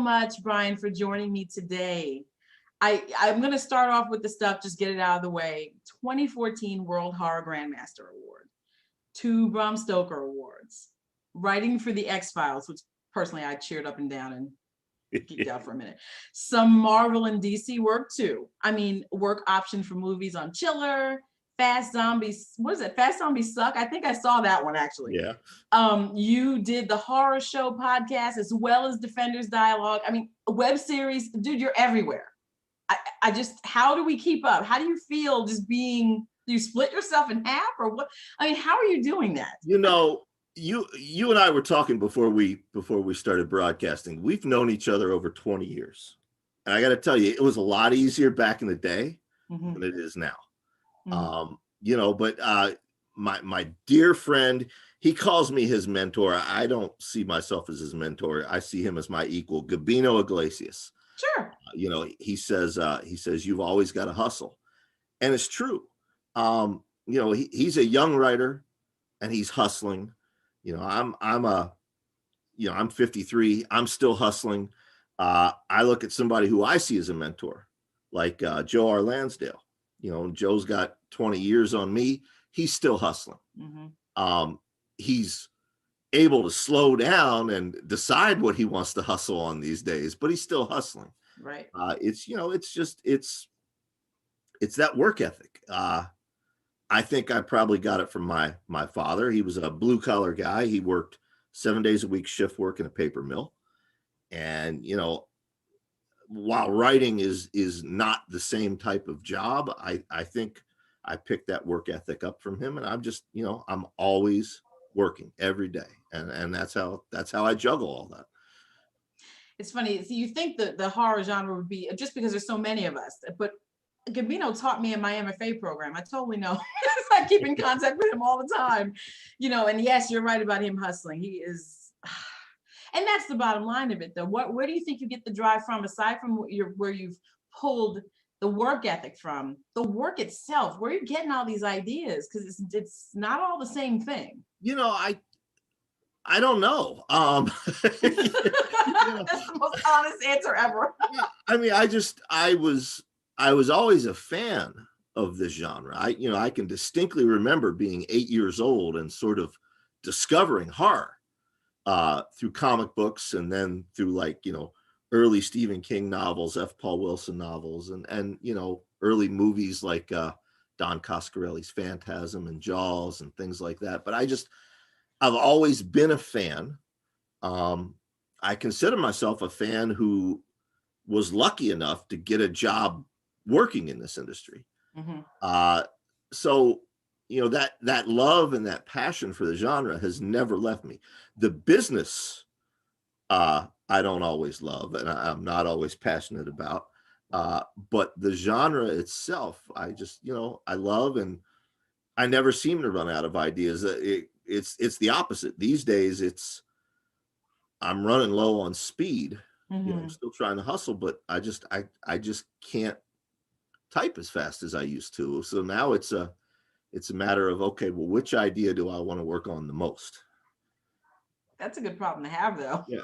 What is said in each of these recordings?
much, Brian, for joining me today. I'm going to start off with the stuff, just get it out of the way. 2014 World Horror Grandmaster Award, 2 Bram Stoker Awards, writing for The X-Files, which personally I cheered up and down and geeked out for a minute. Some Marvel and DC work too. I mean, work option for movies on Chiller, Fast Zombies. What is it? Fast Zombies Suck? I think I saw that one actually. Yeah. You did the horror show podcast as well as Defenders Dialogue. I mean, a web series, dude, you're everywhere. I just, how do we keep up? How do you feel just being, do you split yourself in half or what? I mean, how are you doing that? You know, you and I were talking before we started broadcasting. We've known each other over 20 years. And I got to tell you, it was a lot easier back in the day than it is now. You know, but my dear friend, he calls me his mentor. I don't see myself as his mentor. I see him as my equal, Gabino Iglesias. Sure. You know, he says you've always got to hustle, and it's true. You know, he's a young writer, and he's hustling. You know, I'm 53. I'm still hustling. I look at somebody who I see as a mentor, like Joe R. Lansdale. You know, Joe's got 20 years on me. He's still hustling. He's able to slow down and decide what he wants to hustle on these days, but he's still hustling. Right. It's, you know, it's just, it's that work ethic. I think I probably got it from my father. He was a blue collar guy. He worked 7 days a week, shift work in a paper mill. And, you know, while writing is not the same type of job, I think I picked that work ethic up from him. And I'm just, you know, I'm always working every day. And that's how I juggle all that. It's funny. So you think that the horror genre would be just because there's so many of us, but Gabino taught me in my MFA program. I totally know. I keep in contact with him all the time, you know, and yes, you're right about him hustling. He is, and that's the bottom line of it though. Where do you think you get the drive from, aside from where you've pulled the work ethic from, the work itself, where are you getting all these ideas? Because it's not all the same thing. You know, I don't know. That's the most honest answer ever. I mean, I was always a fan of this genre. I can distinctly remember being 8 years old and sort of discovering horror through comic books, and then through, like, you know, early Stephen King novels, F. Paul Wilson novels, and you know, early movies like Don Coscarelli's Phantasm and Jaws and things like that. But I've always been a fan. I consider myself a fan who was lucky enough to get a job working in this industry. So, you know, that love and that passion for the genre has never left me. The business, I don't always love, and I'm not always passionate about. But the genre itself, I just, you know, I love, and I never seem to run out of ideas. It's the opposite. These days, I'm running low on speed. You know, I'm still trying to hustle, but I just can't type as fast as I used to. So now it's a matter of, okay, well, which idea do I want to work on the most? That's a good problem to have, though. Yeah.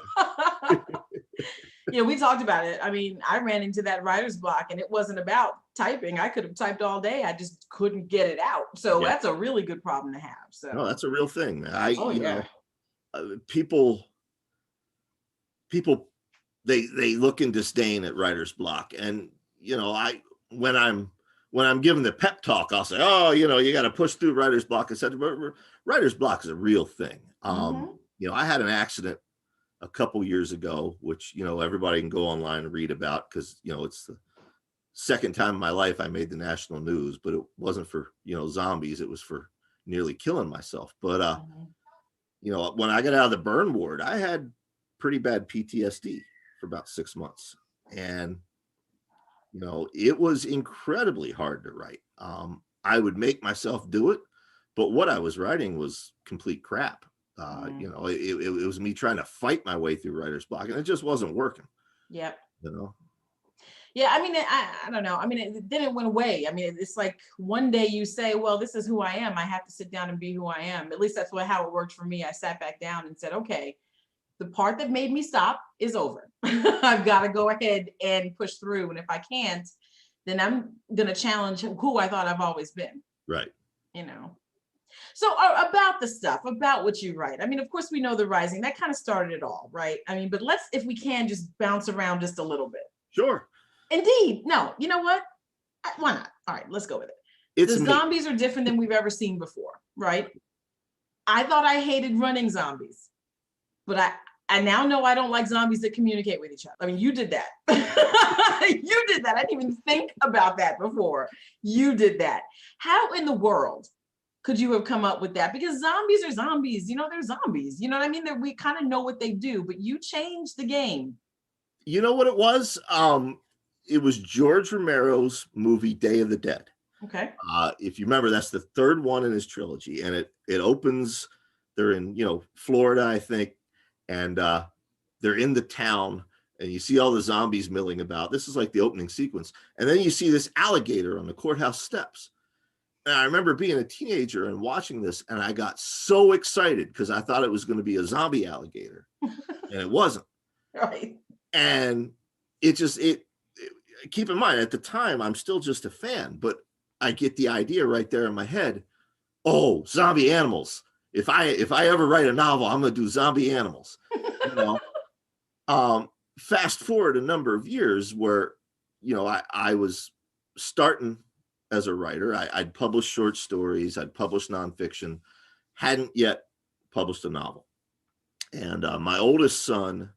Yeah, we talked about it. I mean, I ran into that writer's block, and it wasn't about typing. I could have typed all day. I just couldn't get it out. So that's a really good problem to have. So no, that's a real thing. You know, people they look in disdain at writer's block, and you know, when I'm giving the pep talk, I'll say, oh, you know, you got to push through writer's block, etc. But writer's block is a real thing. You know, I had an accident a couple years ago, which, you know, everybody can go online and read about, because, you know, it's the second time in my life I made the national news, but it wasn't for, you know, zombies. It was for nearly killing myself. But, you know, when I got out of the burn ward, I had pretty bad PTSD for about 6 months. And, you know, it was incredibly hard to write. I would make myself do it, but what I was writing was complete crap. You know, it was me trying to fight my way through writer's block, and it just wasn't working. Yep. You know? Yeah, I mean, I don't know. I mean, then it went away. I mean, it's like one day you say, well, this is who I am. I have to sit down and be who I am. At least that's how it worked for me. I sat back down and said, okay, The part that made me stop is over. I've got to go ahead and push through. And if I can't, then I'm going to challenge who I thought I've always been. Right. You know. So about the stuff, about what you write. I mean, of course, we know The Rising. That kind of started it all, right? I mean, but let's, if we can, just bounce around just a little bit. Sure. Indeed. No, you know what? Why not? All right, let's go with it. It's the zombies are different than we've ever seen before, right? I thought I hated running zombies, but I now know I don't like zombies that communicate with each other. I mean, you did that. You did that. I didn't even think about that before. You did that. How in the world could you have come up with that? Because zombies are zombies. You know, they're zombies. You know what I mean? We kind of know what they do, but you changed the game. You know what it was? It was George Romero's movie Day of the Dead. Okay. If you remember, that's the third one in his trilogy, and it opens. They're in Florida, I think, and they're in the town, and you see all the zombies milling about. This is like the opening sequence, and then you see this alligator on the courthouse steps. And I remember being a teenager and watching this, and I got so excited because I thought it was going to be a zombie alligator, and it wasn't. Right. And keep in mind, at the time, I'm still just a fan, but I get the idea right there in my head. Oh, zombie animals. If I ever write a novel, I'm going to do zombie animals. Fast forward a number of years where, I was starting as a writer. I'd published short stories. I'd published nonfiction, hadn't yet published a novel. And my oldest son,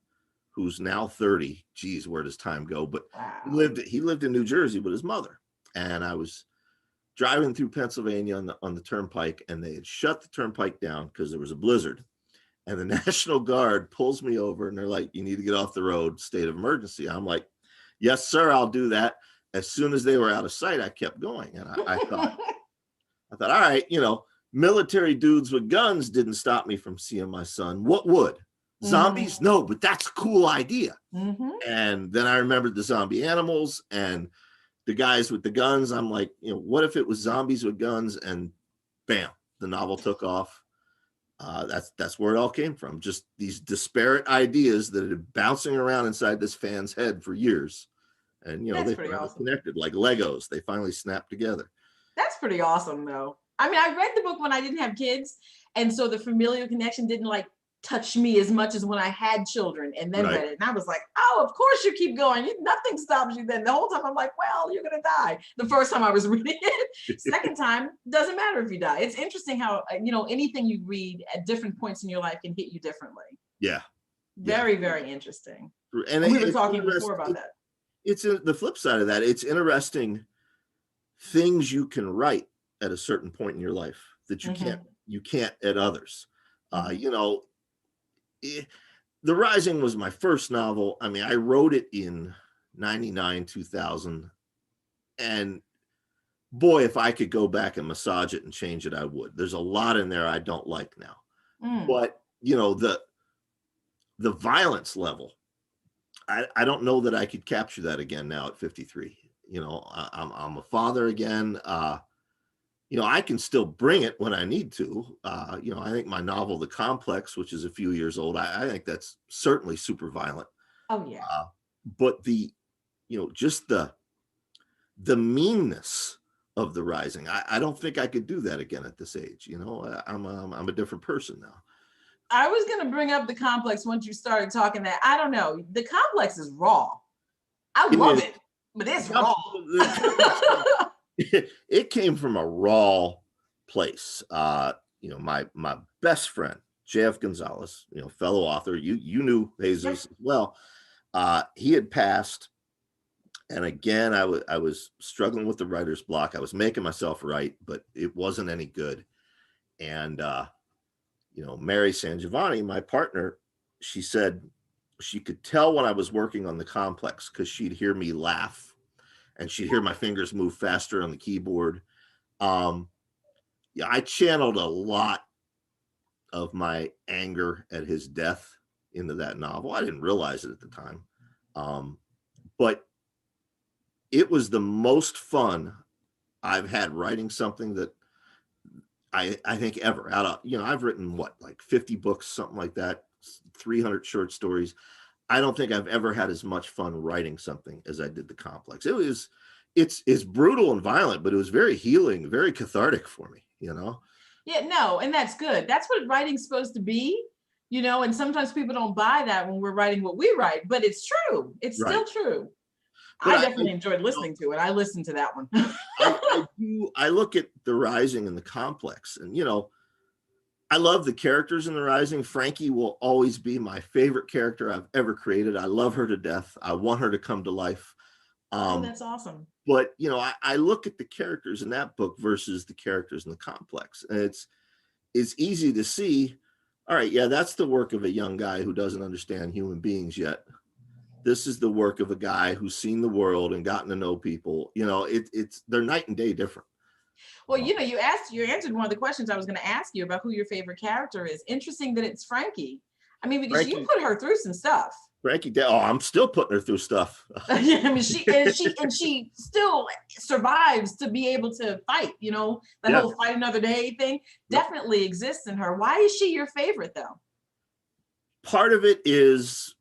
who's now 30, geez, where does time go? But wow. he lived in New Jersey with his mother. And I was driving through Pennsylvania on the turnpike, and they had shut the turnpike down because there was a blizzard. And the National Guard pulls me over, and they're like, "You need to get off the road, state of emergency." I'm like, "Yes, sir, I'll do that." As soon as they were out of sight, I kept going. And I thought, all right, military dudes with guns didn't stop me from seeing my son. What would? Zombies? Mm-hmm. No, but that's a cool idea. Mm-hmm. And then I remembered the zombie animals and the guys with the guns. I'm like, what if it was zombies with guns? And bam, the novel took off. That's where it all came from. Just these disparate ideas that had been bouncing around inside this fan's head for years. And, they finally awesome. Connected like Legos. They finally snapped together. That's pretty awesome, though. I mean, I read the book when I didn't have kids. And so the familial connection didn't touch me as much as when I had children and then read it. And I was like, oh, of course you keep going. Nothing stops you then. The whole time I'm like, well, you're going to die. The first time I was reading it. Second time, doesn't matter if you die. It's interesting how, anything you read at different points in your life can hit you differently. Yeah. Very, very interesting. And we were talking before about that. It's the flip side of that. It's interesting things you can write at a certain point in your life that you can't at others. The Rising was my first novel. I mean, I wrote it in 99, 2000. And boy, if I could go back and massage it and change it, I would. There's a lot in there I don't like now. But, the violence level, I don't know that I could capture that again now at 53. I'm a father again. I can still bring it when I need to. I think my novel, The Complex, which is a few years old, I think that's certainly super violent. Oh, yeah. But just the meanness of The Rising, I don't think I could do that again at this age. I'm a different person now. I was going to bring up The Complex once you started talking that. I don't know. The Complex is raw. I love it, but it's raw. It came from a raw place. My best friend, J.F. Gonzalez, fellow author, you knew Jesus as well. He had passed. And again, I was struggling with the writer's block. I was making myself write, but it wasn't any good. And, Mary San Giovanni, my partner, she said she could tell when I was working on The Complex because she'd hear me laugh and she'd hear my fingers move faster on the keyboard. I channeled a lot of my anger at his death into that novel. I didn't realize it at the time. But it was the most fun I've had writing something that I think ever. I've written 50 books, something like that. 300 short stories. I don't think I've ever had as much fun writing something as I did the Complex. It's brutal and violent, but it was very healing, very cathartic for me, you know? Yeah, no, and that's good. That's what writing's supposed to be, and sometimes people don't buy that when we're writing what we write, but it's true. It's Right. still true. But I definitely enjoyed listening to it. I listened to that one. I look at The Rising and the Complex, and I love the characters in The Rising. Frankie will always be my favorite character I've ever created. I love her to death. I want her to come to life. Oh, that's awesome. But I look at the characters in that book versus the characters in the Complex, and it's easy to see. All right, yeah, that's the work of a young guy who doesn't understand human beings yet. This is the work of a guy who's seen the world and gotten to know people. They're night and day different. Well, you answered one of the questions I was going to ask you about who your favorite character is. Interesting that it's Frankie. I mean, because you put her through some stuff. Frankie, I'm still putting her through stuff. Yeah, I mean, she still survives to be able to fight. The whole fight another day thing definitely exists in her. Why is she your favorite, though? Part of it is,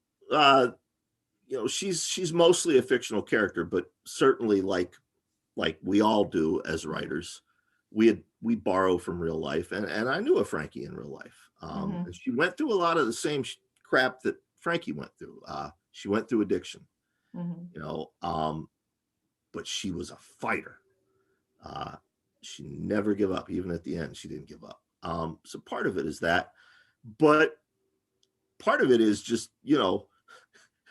she's mostly a fictional character, but certainly like we all do as writers, we borrow from real life, and I knew a Frankie in real life. And she went through a lot of the same crap that Frankie went through. She went through addiction, but she was a fighter. She never gave up. Even at the end, she didn't give up. So part of it is that, but part of it is just,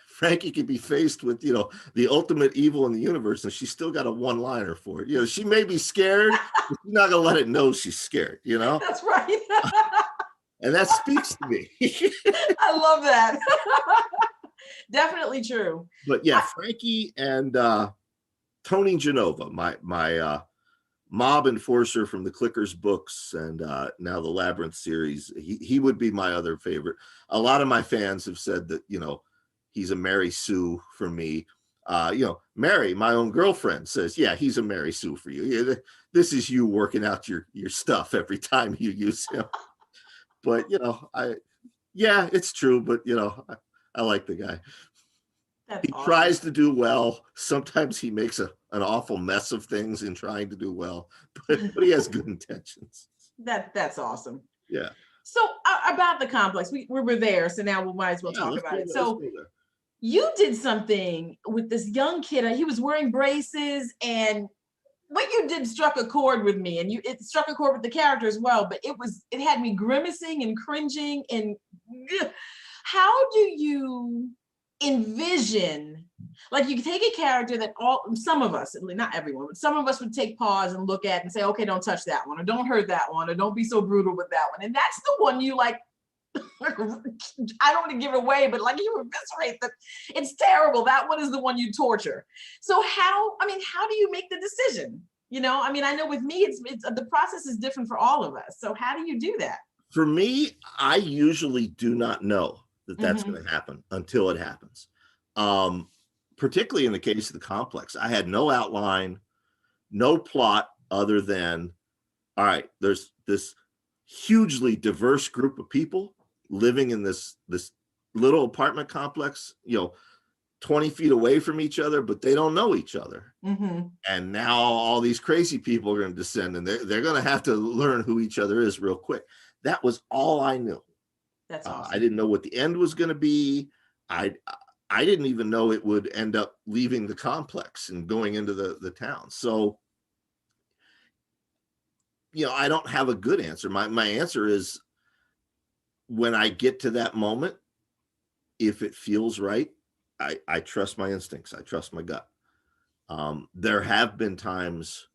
Frankie could be faced with, the ultimate evil in the universe, and she's still got a one-liner for it. She may be scared, but she's not gonna let it know she's scared, That's right. And that speaks to me. I love that. Definitely true. But yeah, Frankie and Tony Genova, my mob enforcer from the Clickers books and now the Labyrinth series, he would be my other favorite. A lot of my fans have said that, he's a Mary Sue for me. Mary, my own girlfriend, says, yeah, he's a Mary Sue for you. Yeah, this is you working out your stuff every time you use him. But, it's true. But, I like the guy. He tries to do well. Sometimes he makes an awful mess of things in trying to do well, but he has good intentions. That's awesome. Yeah. So about the Complex, we were there. So now we might as well talk about it. So you did something with this young kid. He was wearing braces, and what you did struck a chord with me, and it struck a chord with the character as well. But it had me grimacing and cringing. And how do you envision, like, you take a character that some of us, not everyone, but some of us would take pause and look at and say, okay, don't touch that one, or don't hurt that one, or don't be so brutal with that one. And that's the one you like. I don't want to give it away, but like, you eviscerate that. It's terrible. That one is the one you torture. So how do you make the decision? I know with me, it's the process is different for all of us. So how do you do that? For me, I usually do not know that that's going to happen until it happens. Particularly in the case of the Complex, I had no outline, no plot other than, all right, there's this hugely diverse group of people living in this little apartment complex, 20 feet away from each other, but they don't know each other. And now all these crazy people are going to descend, and they're going to have to learn who each other is real quick. That was all I knew. That's awesome. I didn't know what the end was going to be. I didn't even know it would end up leaving the complex and going into the town. So, I don't have a good answer. My answer is, when I get to that moment, if it feels right, I trust my instincts. I trust my gut. There have been times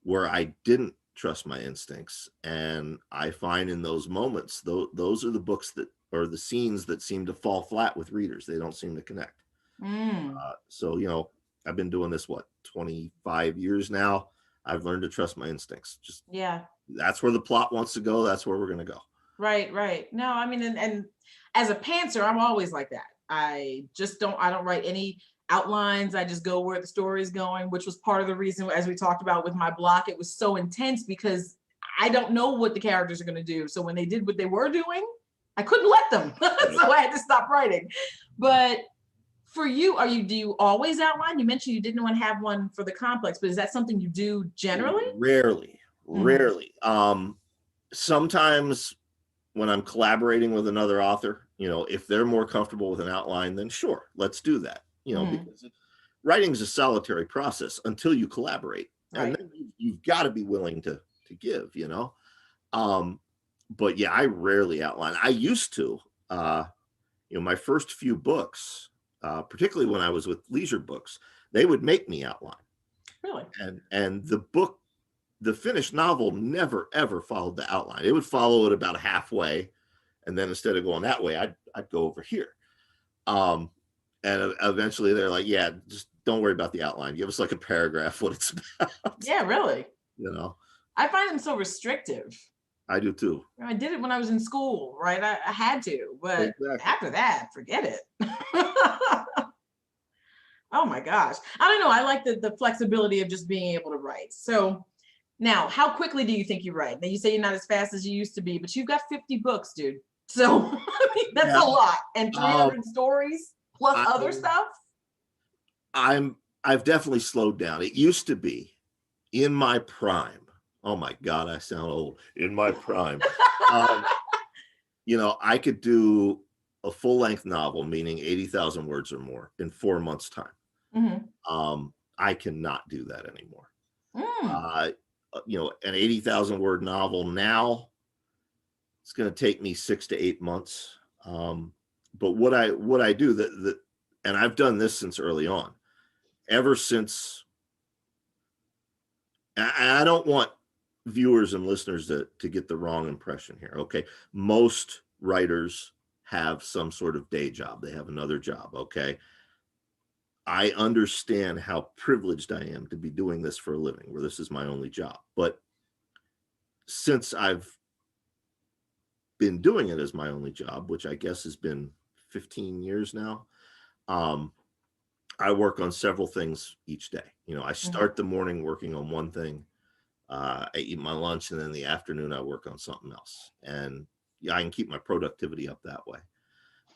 where I didn't trust my instincts, and I find in those moments, those are the books or the scenes that seem to fall flat with readers. They don't seem to connect. So, I've been doing this, 25 years now. I've learned to trust my instincts. That's where the plot wants to go. That's where we're going to go. Right. No, and as a pantser, I'm always like that. I don't write any outlines. I just go where the story is going, which was part of the reason, as we talked about with my block, it was so intense because I don't know what the characters are going to do. So when they did what they were doing, I couldn't let them. Right. So I had to stop writing. But for you, do you always outline? You mentioned you didn't want to have one for the complex, but is that something you do generally? Rarely, Mhm. rarely. Sometimes when I'm collaborating with another author, if they're more comfortable with an outline, then sure, let's do that. Mhm. Because writing is a solitary process until you collaborate, and Right. then you've got to be willing to give. Um, but yeah, I rarely outline. I used to. My first few books, particularly when I was with leisure books, they would make me outline, Really? and the finished novel never ever followed the outline. It would follow it about halfway, and then instead of going that way, I'd go over here. Um, and eventually they're like, yeah, just don't worry about the outline. Give us like a paragraph what it's about. Yeah, really. you know, I find them so restrictive. I do too. I did it when I was in school, right? I had to, but Exactly. after that, forget it. Oh my gosh. I don't know. I like the flexibility of just being able to write. So now, how quickly do you think you write? Now you say you're not as fast as you used to be, but you've got 50 books, dude. So I mean, that's Yeah. a lot. And Um, 300 stories plus other I, stuff. I've definitely slowed down. It used to be in my prime. Oh my God, I sound old. In my prime. Um, I could do a full length novel, meaning 80,000 words or more in 4 months' time. Mhm. I cannot do that anymore. Mm. Uh, an 80,000 word novel now, it's going to take me 6 to 8 months. But what I do and I've done this since early on, ever since. I don't want viewers and listeners to get the wrong impression here. Okay. Most writers have some sort of day job. They have another job. Okay. I understand how privileged I am to be doing this for a living, where this is my only job. But since I've been doing it as my only job, which I guess has been 15 years now, um, I work on several things each day. I Mhm. start the morning working on one thing. I eat my lunch, and then in the afternoon I work on something else. And yeah, I can keep my productivity up that way.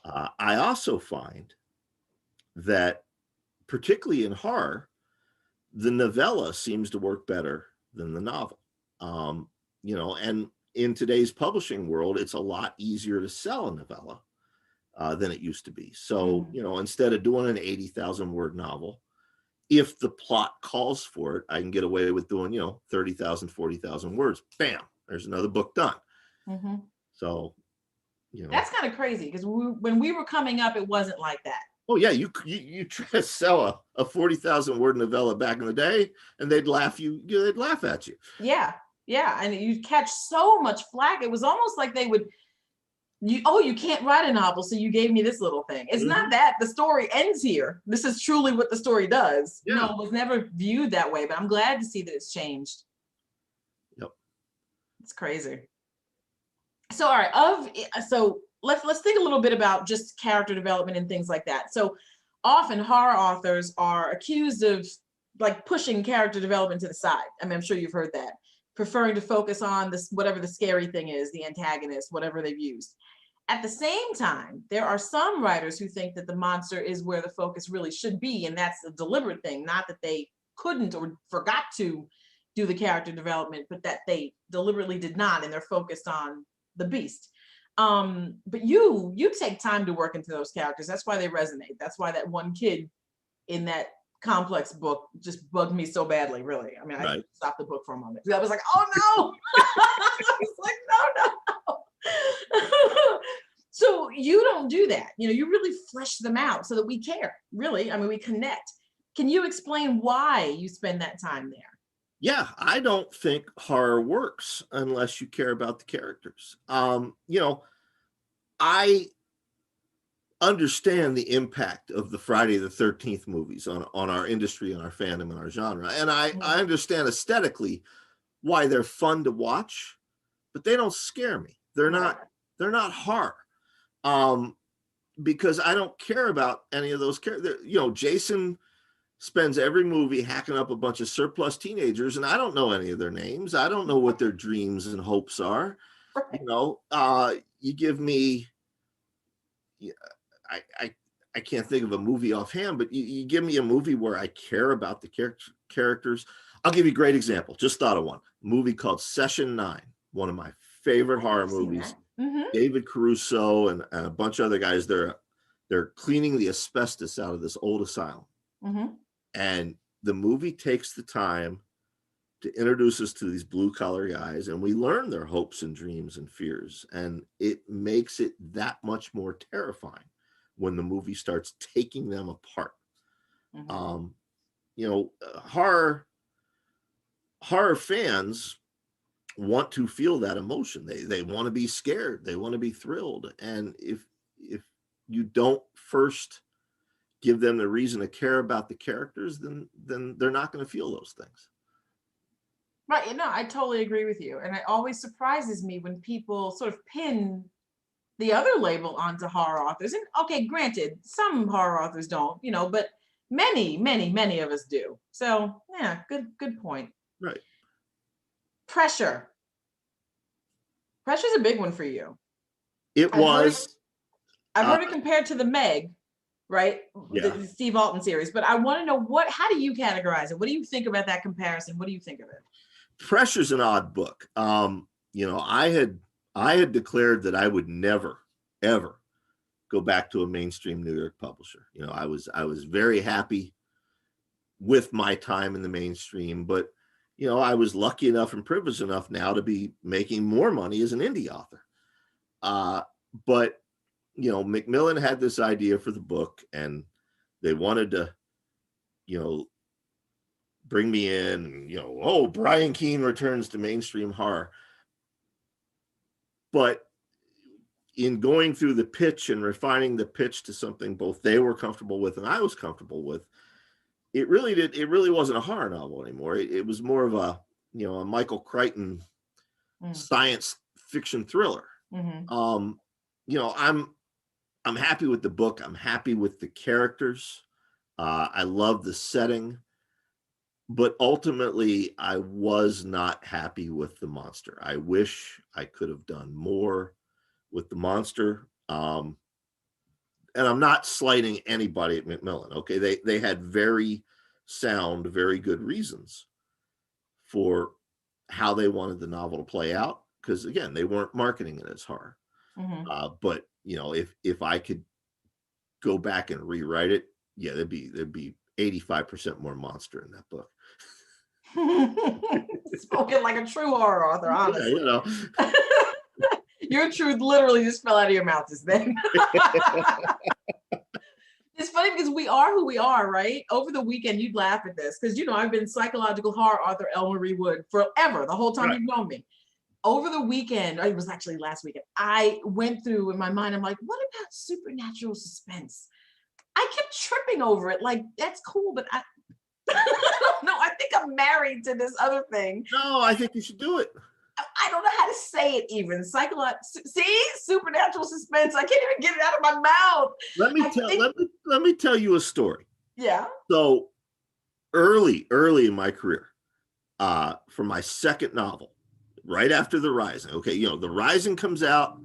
I also find that, particularly in horror, the novella seems to work better than the novel. And in today's publishing world, it's a lot easier to sell a novella than it used to be. So, Mhm. instead of doing an 80,000 word novel, if the plot calls for it, I can get away with doing, 30,000, 40,000 words. Bam, there's another book done. Mhm. So, That's kind of crazy because when we were coming up, it wasn't like that. oh yeah, you try to sell a 40,000 word novella back in the day, and they'd laugh they'd laugh at you. Yeah. Yeah. And you'd catch so much flack. It was almost like they would, you can't write a novel, so you gave me this little thing. It's not Mhm. that the story ends here. This is truly what the story does. No, Yeah. it was never viewed that way, but I'm glad to see that it's changed. Yep. It's crazy. So all right, so let's think a little bit about just character development and things like that. So often horror authors are accused of like pushing character development to the side. I mean, I'm sure you've heard that, preferring to focus on this whatever the scary thing is, the antagonist, whatever they've used. At the same time, there are some writers who think that the monster is where the focus really should be, and that's a deliberate thing, not that they couldn't or forgot to do the character development, but that they deliberately did not, and they're focused on the beast. But you take time to work into those characters. That's why they resonate. That's why that one kid in that complex book just bugged me so badly, really. I mean, I Right. stopped the book for a moment. I was like, oh no. I was like, no, no. So you don't do that. You really flesh them out so that we care, really. I mean, we connect. Can you explain why you spend that time there? Yeah, I don't think horror works unless you care about the characters. I understand the impact of the Friday the 13th movies on our industry and our fandom and our genre. And I Mhm. understand aesthetically why they're fun to watch, but they don't scare me. Right. They're not horror. Um, because I don't care about any of those characters. Jason spends every movie hacking up a bunch of surplus teenagers, and I don't know any of their names. I don't know what their dreams and hopes are. Right. You give me yeah, I I can't think of a movie offhand, but you give me a movie where I care about the characters. I'll give you a great example. Just thought of one movie called Session 9, one of my favorite horror I've seen movies. that. Hmm. David Caruso and a bunch of other guys. They're cleaning the asbestos out of this old asylum, Hmm. and the movie takes the time to introduce us to these blue collar guys, and we learn their hopes and dreams and fears, and it makes it that much more terrifying when the movie starts taking them apart. Hmm. um you know, horror fans want to feel that emotion. They want to be scared, they want to be thrilled, and if you don't first give them the reason to care about the characters, then they're not going to feel those things. Right. You know, I totally agree with you. And it always surprises me when people sort of pin the other label onto horror authors. And okay, granted, some horror authors don't, you know, but many, many, many of us do. So yeah, good point. Right. Pressure. Pressure's a big one for you. It I've heard it, was I've uh heard it compared to the Meg, right? yeah, The Steve Alton series. But I want to know how do you categorize it? What do you think about that comparison? What do you think of it? Pressure's an odd book. You know, I had declared that I would never ever go back to a mainstream New York publisher. You know, I was very happy with my time in the mainstream, but you know, I was lucky enough and privileged enough now to be making more money as an indie author. But you know, Macmillan had this idea for the book, and they wanted to, you know, bring me in. And, you know, oh, Brian Keene returns to mainstream horror. But in going through the pitch and refining the pitch to something both they were comfortable with and I was comfortable with, it really wasn't a horror novel anymore. It was more of a, you know, a Michael Crichton Mm. science fiction thriller. Hmm. Um, you know, I'm happy with the book. I'm happy with the characters. I love the setting, but ultimately, I was not happy with the monster. I wish I could have done more with the monster. And I'm not slighting anybody at Macmillan. Okay, they had very sound, very good reasons for how they wanted the novel to play out. Because again, they weren't marketing it as horror. Hmm. But you know, if I could go back and rewrite it, yeah, there'd be 85% more monster in that book. Spoken like a true horror author, Yeah, you honestly. know. Your truth literally just fell out of your mouth just then. It's funny because we are who we are, right? Over the weekend, you'd laugh at this because, you know, I've been psychological horror author El Marie Wood forever, the whole time Right. you've known me. Over the weekend, or it was actually last weekend, I went through in my mind, I'm like, what about supernatural suspense? I kept tripping over it. Like, that's cool, but I, I don't know. I think I'm married to this other thing. No, I think you should do it. I don't know how to say it even. See, supernatural suspense. I can't even get it out of my mouth. Let me I tell think, let me tell you a story. yeah. So early in my career, for my second novel, right after The Rising. Okay, you know, The Rising comes out,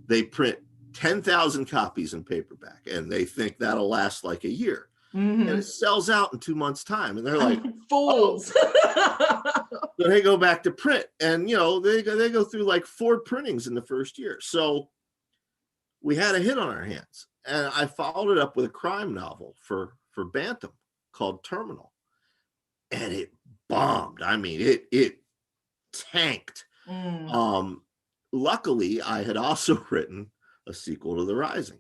they print 10,000 copies in paperback, and they think that'll last like a year. And it Mm-hmm. sells out in 2 months' time. And they're like, oh, Fools. so they go back to print. And you know, they go through like 4 printings in the first year. So we had a hit on our hands. And I followed it up with a crime novel for Bantam called Terminal. And it bombed. I mean, it tanked. Mm. Um, Luckily, I had also written a sequel to The Rising.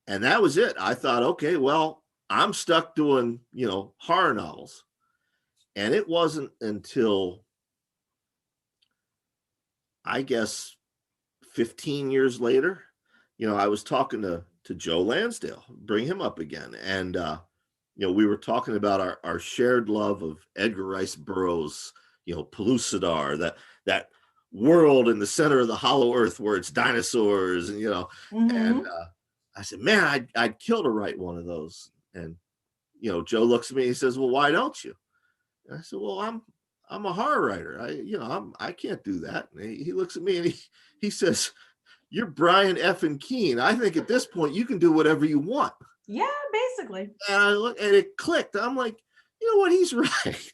And that was it. I thought, okay, well, I'm stuck doing, you know, horror novels. And it wasn't until, I guess, 15 years later, you know, I was talking to Joe Lansdale, bring him up again. And, you know, we were talking about our shared love of Edgar Rice Burroughs, you know, Pellucidar, that world in the center of the hollow earth where it's dinosaurs, and, you know, and Mm-hmm. I said, man, I'd kill to write one of those. And, you know, Joe looks at me and he says, well, why don't you? And I said, well, I'm a horror writer. I can't do that. And he looks at me and he says, you're Brian effing Keene. I think at this point you can do whatever you want. Yeah, basically. And I look and it clicked. I'm like, you know what? He's right.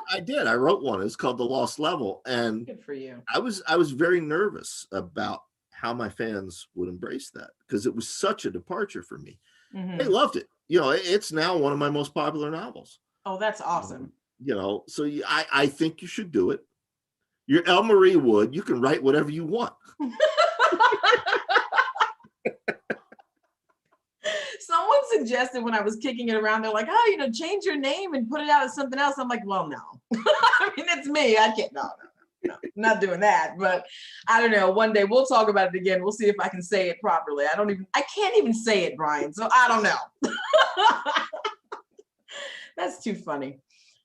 I did. I wrote one. It's called The Lost Level. And Good for you. I was very nervous about how my fans would embrace that because it was such a departure for me. They loved it. It's now one of my most popular novels. Oh, that's awesome. So I think you should do it. You're El Marie Wood. You can write whatever you want. Someone suggested when I was kicking it around, they're like, oh, change your name and put it out as something else. I'm like, well, no. I mean, it's me. I can't, no, I'm not doing that. But I don't know. One day we'll talk about it again. We'll see if I can say it properly. I can't even say it, Brian. So I don't know. That's too funny.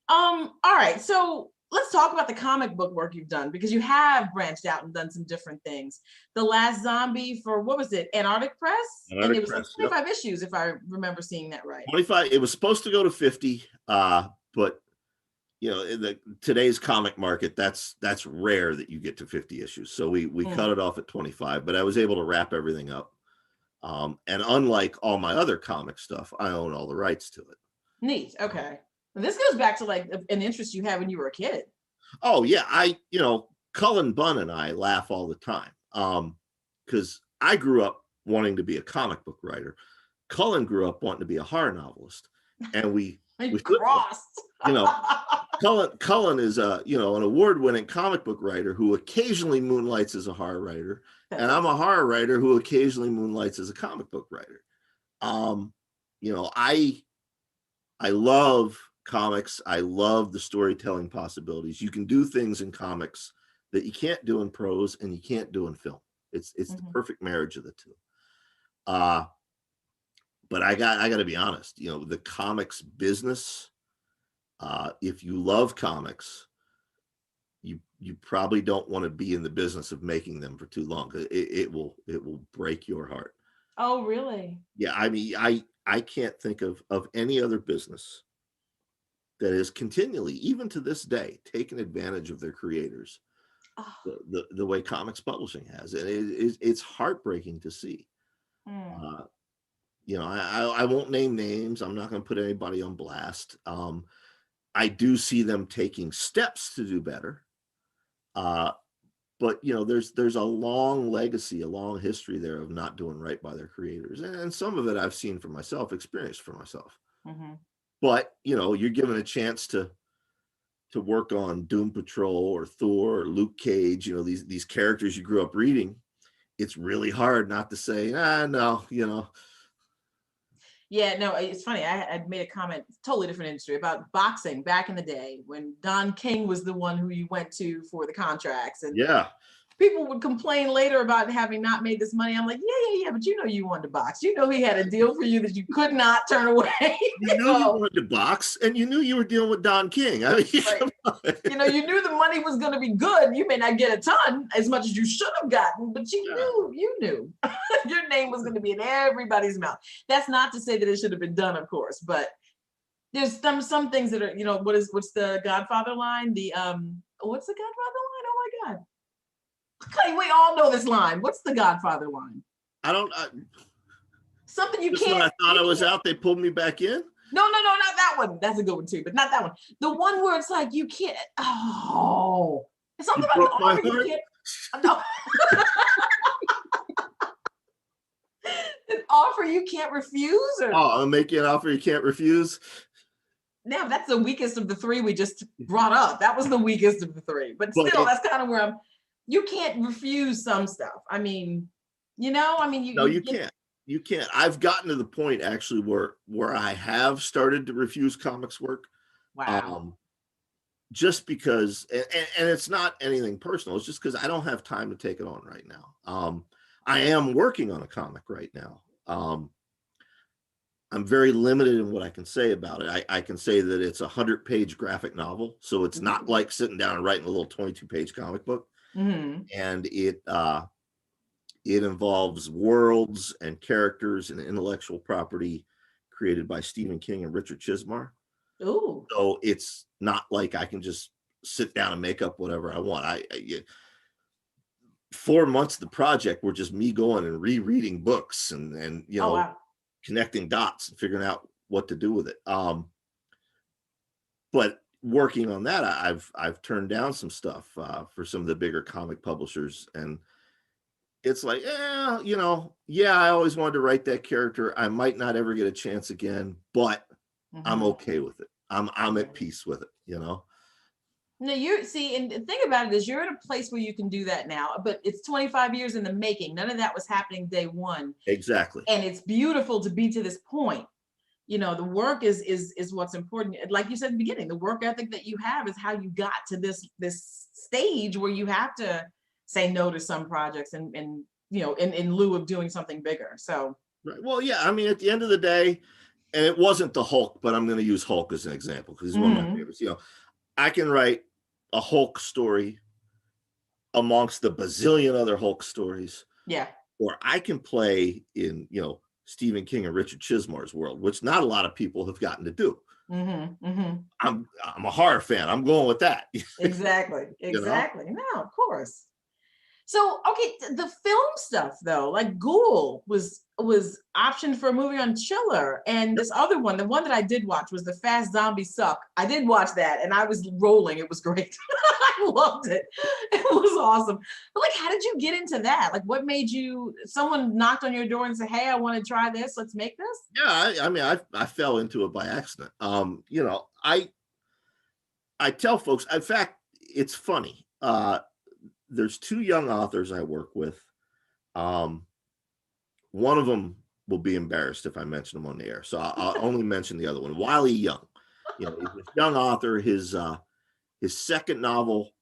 All right. So let's talk about the comic book work you've done, because you have branched out and done some different things. The Last Zombie for, what was it? Antarctic Press? And it was like 25 issues, if I remember seeing that right. 25. It was supposed to go to 50, but in today's comic market, that's rare that you get to 50 issues. So we cut it off at 25, but I was able to wrap everything up. And unlike all my other comic stuff, I own all the rights to it. Neat. Okay. And this goes back to like an interest you had when you were a kid. Oh yeah. Cullen Bunn and I laugh all the time. Because I grew up wanting to be a comic book writer. Cullen grew up wanting to be a horror novelist. And we crossed. Cullen is an award-winning comic book writer who occasionally moonlights as a horror writer. And I'm a horror writer who occasionally moonlights as a comic book writer. I love comics. I love the storytelling possibilities. You can do things in comics that you can't do in prose and you can't do in film. It's the perfect marriage of the two. But I got to be honest, the comics business, if you love comics, you probably don't want to be in the business of making them for too long. It will break your heart. Oh, really? Yeah. I mean, I can't think of any other business that is continually, even to this day, taking advantage of their creators the way comics publishing has. And it's heartbreaking to see. I won't name names. I'm not going to put anybody on blast. I do see them taking steps to do better. But there's a long legacy, a long history there of not doing right by their creators. And some of it I've seen for myself, experienced for myself. But, you're given a chance to work on Doom Patrol or Thor or Luke Cage, these characters you grew up reading. It's really hard not to say, no. Yeah, no, it's funny. I made a comment, totally different industry, about boxing back in the day when Don King was the one who you went to for the contracts. And yeah, people would complain later about having not made this money. I'm like, yeah, but you wanted to box. He had a deal for you that you could not turn away. You knew you wanted to box, and you knew you were dealing with Don King. I mean, right. You knew the money was going to be good. You may not get a ton, as much as you should have gotten, but you knew your name was going to be in everybody's mouth. That's not to say that it should have been done, of course, but there's some things that are, what's the Godfather line? What's the Godfather line? Oh my God. We all know this line. What's the Godfather line? Something you can't. When I thought I was out, they pulled me back in. No, not that one. That's a good one too, but not that one. The one where it's like you can't. Oh, it's something about the offer you can't. No. An offer you can't refuse, or I'll make you an offer you can't refuse. Now that's the weakest of the three we just brought up. That was the weakest of the three, but still, that's kind of where you can't refuse some stuff. I mean, you can't. You can't. I've gotten to the point actually where I have started to refuse comics work. Wow. Just because, and it's not anything personal. It's just because I don't have time to take it on right now. I am working on a comic right now. I'm very limited in what I can say about it. I can say that it's a 100-page graphic novel. So it's not like sitting down and writing a little 22-page comic book. And it involves worlds and characters and intellectual property created by Stephen King and Richard Chismar. Ooh. So it's not like I can just sit down and make up whatever I want. 4 months of the project were just me going and rereading books and Oh, wow. connecting dots and figuring out what to do with it. But working on that, I've turned down some stuff for some of the bigger comic publishers, and it's like, yeah, I always wanted to write that character. I might not ever get a chance again, but I'm okay with it. I'm at peace with it. No, you see, and the thing about it is you're in a place where you can do that now, but it's 25 years in the making. None of that was happening day one. Exactly. And it's beautiful to be to this point. The work is what's important. Like you said in the beginning, the work ethic that you have is how you got to this stage where you have to say no to some projects and in lieu of doing something bigger. So right. Well, yeah, I mean, at the end of the day, and it wasn't the Hulk, but I'm going to use Hulk as an example because he's one of my favorites. I can write a Hulk story amongst the bazillion other Hulk stories. Yeah. Or I can play in, Stephen King and Richard Chizmar's world, which not a lot of people have gotten to do. I'm a horror fan. I'm going with that. Exactly. No, of course. So, okay, the film stuff though, like Ghoul was optioned for a movie on Chiller, and this other one, the one that I did watch was The Fast Zombies Suck. I did watch that, and I was rolling. It was great. I loved it. It was awesome. But like, how did you get into that? Like, what made you? Someone knocked on your door and said, "Hey, I want to try this. Let's make this." Yeah, I mean, I fell into it by accident. I tell folks. In fact, it's funny. There's 2 young authors I work with. One of them will be embarrassed if I mention him on the air, so I'll only mention the other one. Wiley Young, he's a young author. His second novel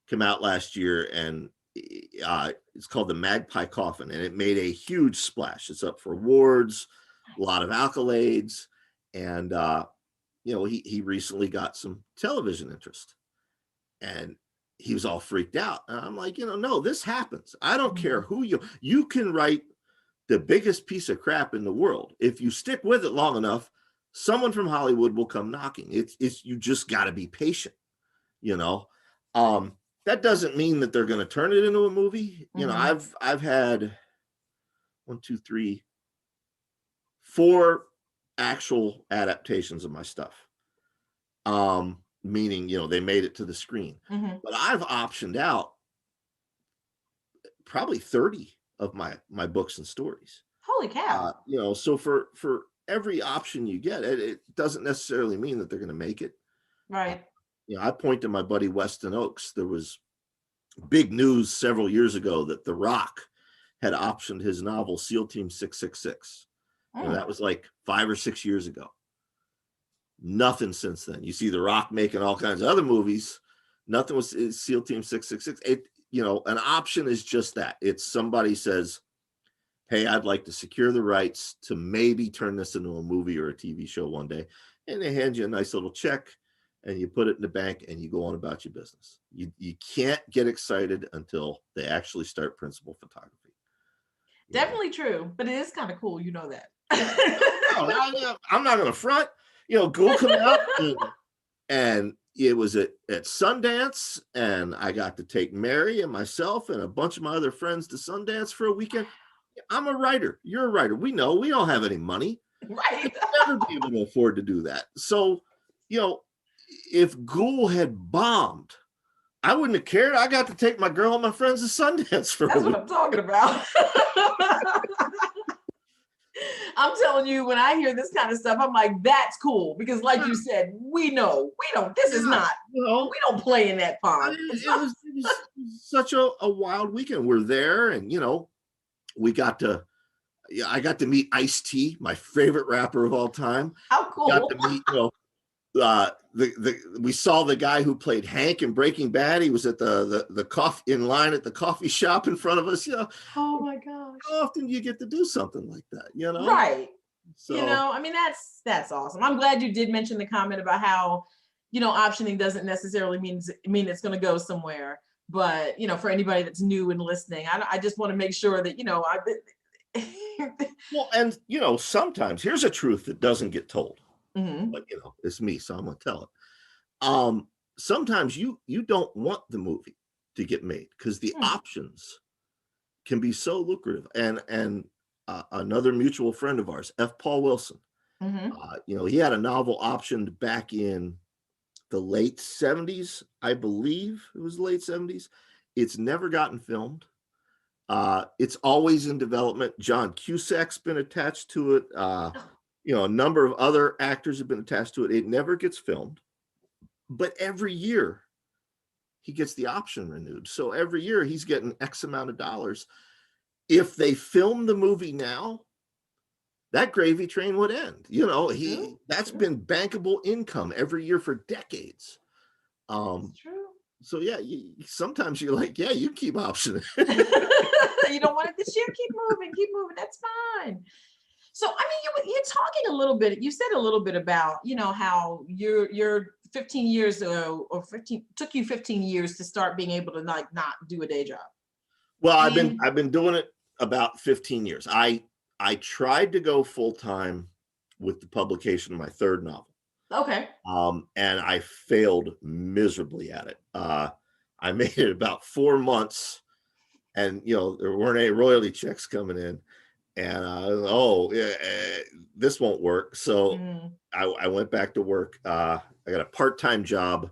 came out last year, and it's called The Magpie Coffin, and it made a huge splash. It's up for awards, a lot of accolades, and he recently got some television interest, and he was all freaked out. And I'm like, no, this happens. I don't care who you can write the biggest piece of crap in the world. If you stick with it long enough, someone from Hollywood will come knocking. It's you just got to be patient, that doesn't mean that they're going to turn it into a movie. I've had 1, 2, 3, 4 actual adaptations of my stuff. Meaning, they made it to the screen. But I've optioned out probably 30 of my books and stories. Holy cow. So for every option you get, it doesn't necessarily mean that they're going to make it. Right. I point to my buddy Weston Oakes. There was big news several years ago that The Rock had optioned his novel SEAL Team 666. That was like 5 or 6 years ago. Nothing since then. You see The Rock making all kinds of other movies. Nothing was SEAL Team 666. An option is just that. It's somebody says, hey, I'd like to secure the rights to maybe turn this into a movie or a TV show one day. And they hand you a nice little check and you put it in the bank and you go on about your business. You can't get excited until they actually start principal photography. Definitely true, but it is kind of cool. That. I'm not going to front. Ghoul come out and it was at Sundance, and I got to take Mary and myself and a bunch of my other friends to Sundance for a weekend. I'm a writer. You're a writer. We know we don't have any money. Right. We'll never be able to afford to do that. So, if Ghoul had bombed, I wouldn't have cared. I got to take my girl and my friends to Sundance for That's a week. what I'm talking about. I'm telling you, when I hear this kind of stuff, I'm like, that's cool. Because like you said, we don't, this is not, we don't play in that pond. It was such a wild weekend. We're there and, I got to meet Ice-T, my favorite rapper of all time. How cool. Got to meet, we saw the guy who played Hank in Breaking Bad. He was at the coffee in line at the coffee shop in front of us. Oh my gosh! How often do you get to do something like that? Right? So, I mean, that's awesome. I'm glad you did mention the comment about how optioning doesn't necessarily mean it's going to go somewhere. But for anybody that's new and listening, I just want to make sure that well, and sometimes here's a truth that doesn't get told. But it's me, so I'm gonna tell it. Sometimes you don't want the movie. to get made because the Hmm. options can be so lucrative. And another mutual friend of ours, F. Paul Wilson, Hmm. he had a novel optioned back in the late 70s, I believe it was the late 70s. It's never gotten filmed. It's always in development. John Cusack's been attached to it. A number of other actors have been attached to it. It never gets filmed, but every year he gets the option renewed. So every year he's getting X amount of dollars. If they film the movie now, that gravy train would end. True. That's True. been bankable income every year for decades. It's true. So yeah, sometimes you're like, yeah, you keep optioning. You don't want it this year, keep moving, that's fine. So I mean, you're talking a little bit, you said a little bit about, how your 15 years or 15 took you 15 years to start being able to like not do a day job. Well, I I've mean, been doing it about 15 years. I tried to go full time with the publication of my third novel. okay. And I failed miserably at it. I made it about 4 months, and there weren't any royalty checks coming in, and this won't work. So Mm, I went back to work. I got a part-time job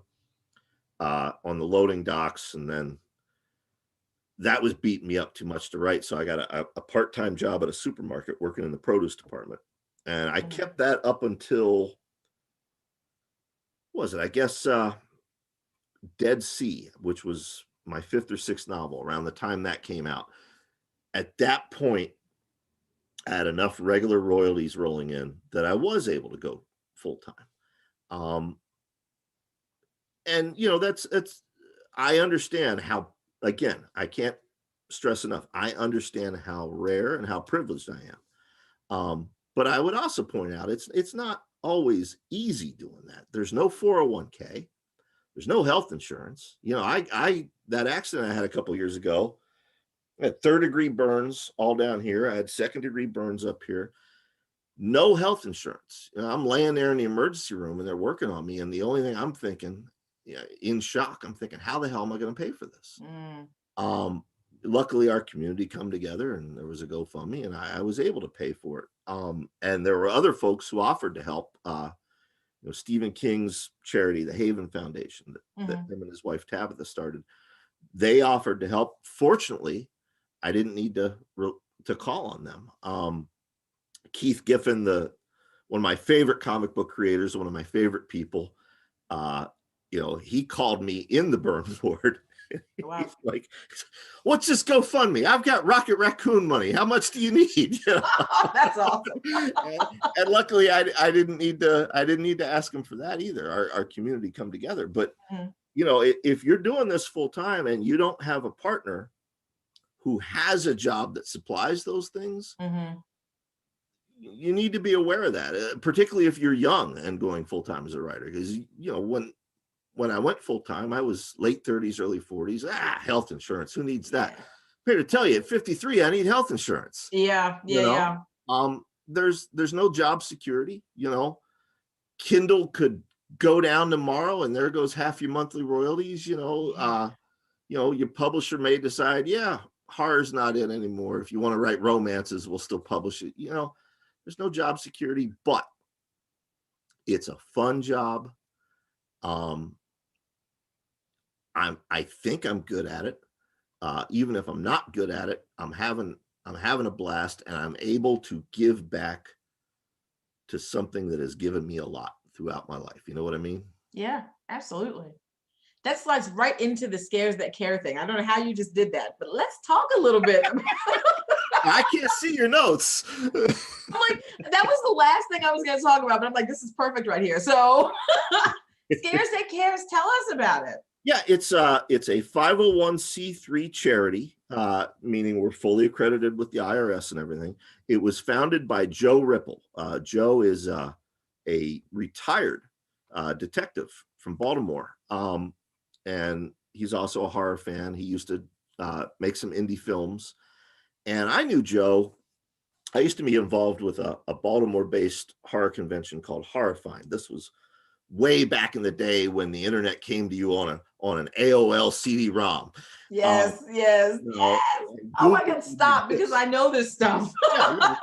on the loading docks, and then that was beating me up too much to write. So I got a part-time job at a supermarket working in the produce department, and I mm, kept that up until what was it? I guess Dead Sea, which was my fifth or sixth novel, around the time that came out. At that point, I had enough regular royalties rolling in that I was able to go full time. Um, and that's I understand how, again, I can't stress enough. I understand how rare and how privileged I am. But I would also point out it's not always easy doing that. There's no 401k. There's no health insurance. I that accident I had a couple years ago, I had third degree burns all down here. I had second degree burns up here. No health insurance. I'm laying there in the emergency room and they're working on me. And the only thing I'm thinking, in shock, I'm thinking, how the hell am I going to pay for this? mm, Um, Luckily, our community come together and there was a GoFundMe and I was able to pay for it. And there were other folks who offered to help. Stephen King's charity, the Haven Foundation, that mhm. him and his wife Tabitha started, they offered to help. Fortunately, I didn't need to call on them. Keith Giffen, one of my favorite comic book creators, one of my favorite people, uh, he called me in the burn ward. Wow. He's like, "What's this GoFundMe? I've got Rocket Raccoon money. How much do you need?" That's awesome. and luckily, I didn't need to ask him for that either. Our community come together, but Mhm, if you're doing this full time and you don't have a partner who has a job that supplies those things, mhm. you need to be aware of that, particularly if you're young and going full time as a writer. Because when I went full time, I was late 30s, early 40s. Health insurance, who needs that? Yeah. I'm here to tell you, at 53, I need health insurance. Yeah, You yeah, know, yeah. there's no job security. Kindle could go down tomorrow, and there goes half your monthly royalties. Yeah. Your publisher may decide, yeah, horror's not in anymore. If you want to write romances, we'll still publish it. There's no job security, but it's a fun job. Um, I think I'm good at it. Even if I'm not good at it, I'm having a blast, and I'm able to give back to something that has given me a lot throughout my life. You know what I mean? Yeah, absolutely. That slides right into the scares that care thing. I don't know how you just did that, but let's talk a little bit. I'm I can't see your notes. like, that was the last thing I was going to talk about, but I'm like, this is perfect right here. So, scares that cares, tell us about it. Yeah, it's a 501c3 charity, meaning we're fully accredited with the IRS and everything. It was founded by Joe Ripple. Joe is a retired detective from Baltimore, and he's also a horror fan. He used to make some indie films, and I knew Joe. I used to be involved with a Baltimore-based horror convention called Horrifying. This was way back in the day when the internet came to you on an AOL CD-ROM. Yes, yes, You know, yes. Oh my Google God, didn't stop, because exist. I know this stuff. Yeah,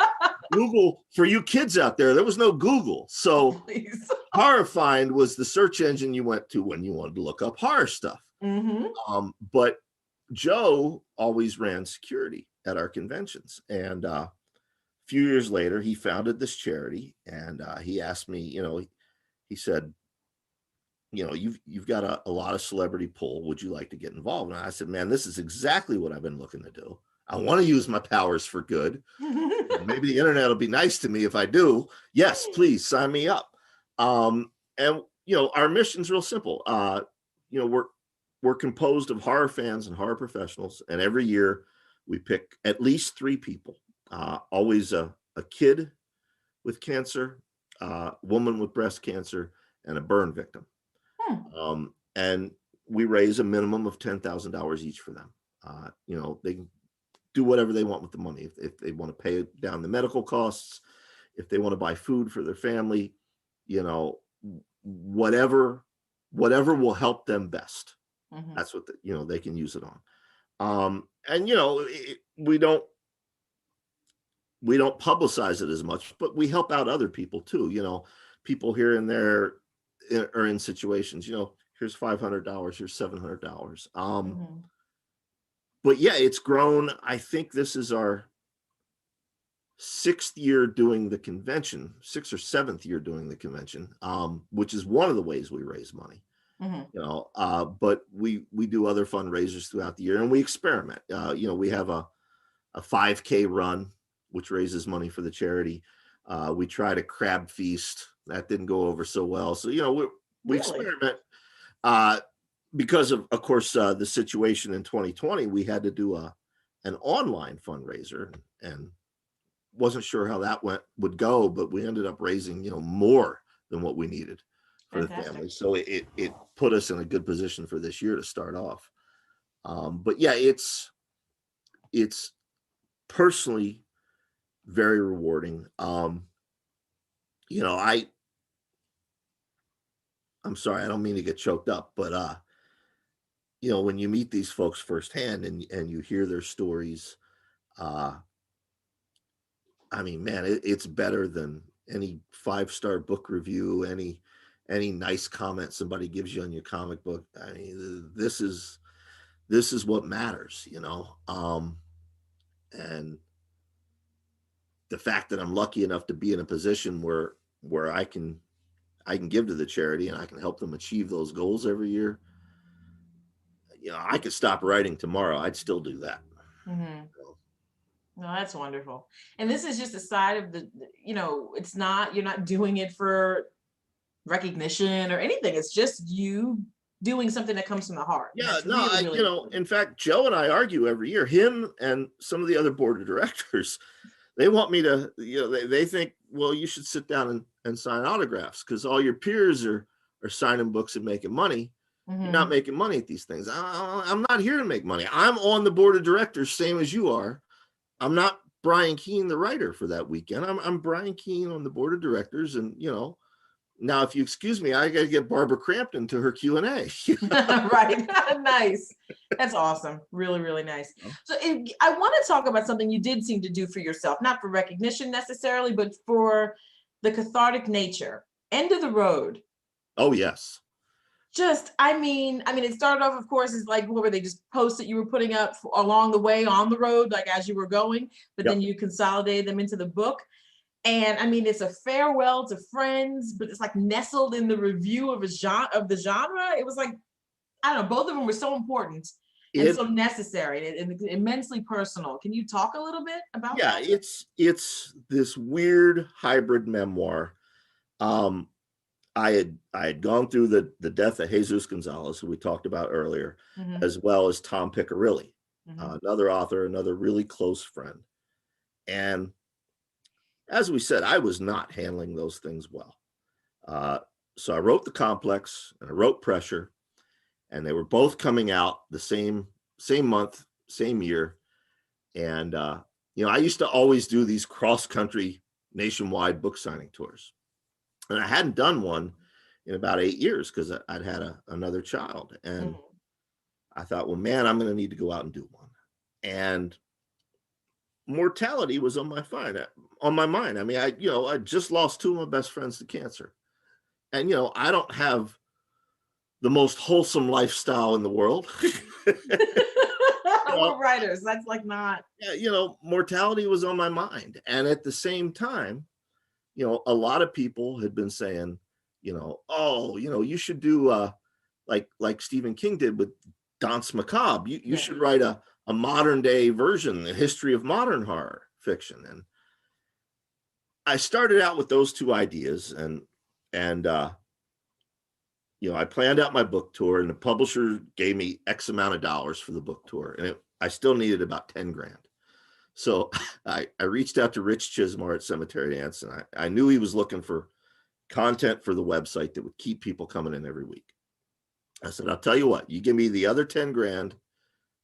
Google, for you kids out there was no Google. So Please. Horrifind was the search engine you went to when you wanted to look up horror stuff. But Joe always ran security at our conventions. And a few years later, he founded this charity, and he asked me, he said, you've got a lot of celebrity pull. Would you like to get involved? And I said, man, this is exactly what I've been looking to do. I want to use my powers for good. Maybe the internet will be nice to me if I do. Yes, please sign me up. And our mission's real simple. We're composed of horror fans and horror professionals, and every year we pick at least 3 people. Always a kid with cancer, a woman with breast cancer, and a burn victim. And we raise a minimum of $10,000 each for them. They can do whatever they want with the money. If they want to pay down the medical costs, if they want to buy food for their family, whatever will help them best. That's what they can use it on. And we don't publicize it as much, but we help out other people too. People here and there are in situations, here's $500, here's $700. But yeah, it's grown. I think this is our 6th year doing the convention, 6th or 7th year doing the convention, which is one of the ways we raise money. But we do other fundraisers throughout the year, and we experiment. We have a 5K run, which raises money for the charity. We tried a crab feast that didn't go over so well. So we experiment. Because of course, the situation in 2020, we had to do an online fundraiser, and wasn't sure how that would go, but we ended up raising, more than what we needed for the family. So it put us in a good position for this year to start off. But yeah, it's personally very rewarding. I'm sorry, I don't mean to get choked up, but when you meet these folks firsthand and you hear their stories, I mean, man, it's better than any 5-star book review, any nice comment somebody gives you on your comic book. I mean, this is what matters, and the fact that I'm lucky enough to be in a position where I can give to the charity and I can help them achieve those goals every year. I could stop writing tomorrow. I'd still do that. No, that's wonderful. And this is just a side of it's not, you're not doing it for recognition or anything. It's just you doing something that comes from the heart. Yeah, no, in fact, Joe and I argue every year, him and some of the other board of directors, they want me to, they think, well, you should sit down and sign autographs because all your peers are signing books and making money. You're not making money at these things. I'm not here to make money. I'm on the board of directors, same as you are. I'm not Brian Keene, the writer for that weekend. I'm Brian Keene on the board of directors. And, now if you excuse me, I got to get Barbara Crampton to her Q&A. Right. Nice. That's awesome. Really, really nice. So I want to talk about something you did seem to do for yourself, not for recognition necessarily, but for the cathartic nature. End of the Road. Oh, yes. I mean, it started off, of course, as like, what were they, just posts that you were putting up along the way on the road, like as you were going, but then you consolidated them into the book. And it's a farewell to friends, but it's like nestled in the review of the genre. It was like, I don't know, both of them were so important and so necessary and immensely personal. Can you talk a little bit about that? Yeah, it's this weird hybrid memoir. I had gone through the death of Jesus Gonzalez, who we talked about earlier, as well as Tom Piccirilli, another author, another really close friend. And as we said, I was not handling those things well. So I wrote The Complex and I wrote Pressure, and they were both coming out the same month, same year. And I used to always do these cross-country nationwide book signing tours. And I hadn't done one in about 8 years because I'd had another child. And Mhm. I thought, well, man, I'm going to need to go out and do one. And mortality was on my mind. I mean, I just lost two of my best friends to cancer. And, I don't have the most wholesome lifestyle in the world. You know, We're writers. That's like not. yeah, mortality was on my mind. And at the same time, a lot of people had been saying, oh, you should do like Stephen King did with Danse Macabre. You Yeah. should write a modern day version, the history of modern horror fiction. And I started out with those two ideas, and I planned out my book tour, and the publisher gave me X amount of dollars for the book tour, and I still needed about 10 grand. So I reached out to Rich Chismar at Cemetery Dance, and I knew he was looking for content for the website that would keep people coming in every week. I said, I'll tell you what, you give me the other 10 grand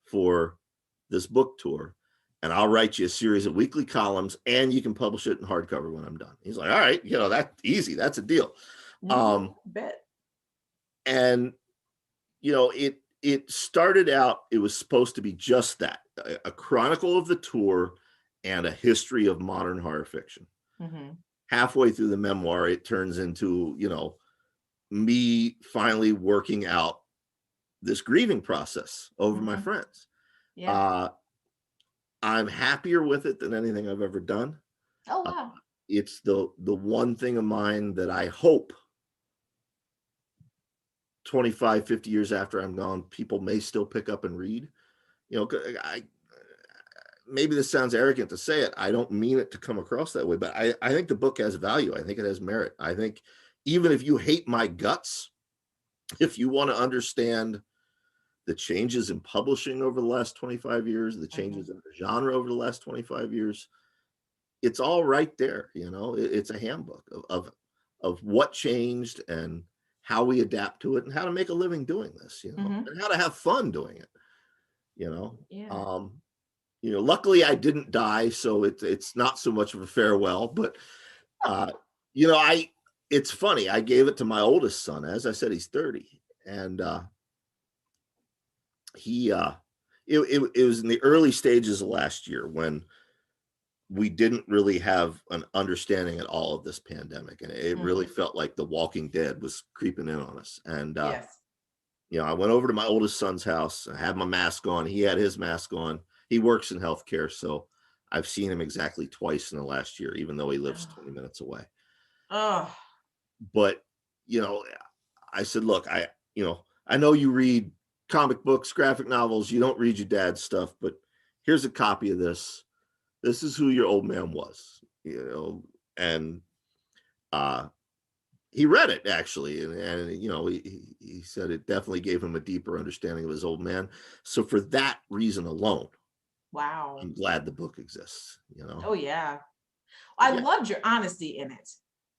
for this book tour, and I'll write you a series of weekly columns, and you can publish it in hardcover when I'm done. He's like, all right, that's easy. That's a deal. Bet. And, it started out, it was supposed to be just that, a chronicle of the tour and a history of modern horror fiction. Mm-hmm. Halfway through the memoir, it turns into, me finally working out this grieving process over my friends. Yeah. I'm happier with it than anything I've ever done. Oh, wow. It's the one thing of mine that I hope 25, 50 years after I'm gone, people may still pick up and read. Maybe this sounds arrogant to say it. I don't mean it to come across that way, but I think the book has value. I think it has merit. I think even if you hate my guts, if you want to understand the changes in publishing over the last 25 years, the changes in the genre over the last 25 years, it's all right there. It's a handbook of what changed and how we adapt to it and how to make a living doing this, and how to have fun doing it, Yeah. Luckily I didn't die, so it's not so much of a farewell, but it's funny. I gave it to my oldest son. As I said, he's 30, and it was in the early stages of last year when we didn't really have an understanding at all of this pandemic, and it really felt like the Walking Dead was creeping in on us. And Yes. I went over to my oldest son's house. I had my mask on. He had his mask on. He works in healthcare, so I've seen him exactly twice in the last year, even though he lives 20 minutes away. Oh. But I said, look, I know you read comic books, graphic novels. You don't read your dad's stuff, but here's a copy of this. This is who your old man was, and he read it actually, and he said it definitely gave him a deeper understanding of his old man. So for that reason alone, Wow. I'm glad the book exists. Oh, yeah. I Yeah. loved your honesty in it.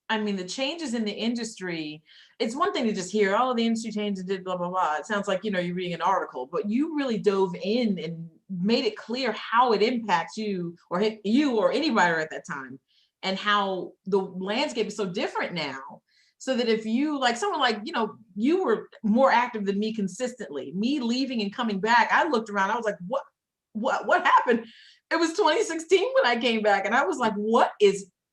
I mean, the changes in the industry, it's one thing to just hear, oh, the industry changes, did blah, blah, blah. It sounds like, you're reading an article, but you really dove in and made it clear how it impacts you or any writer at that time, and how the landscape is so different now. So that if you, like someone like, you were more active than me consistently, me leaving and coming back, I looked around, I was like, what happened? It was 2016 when I came back, and I was like,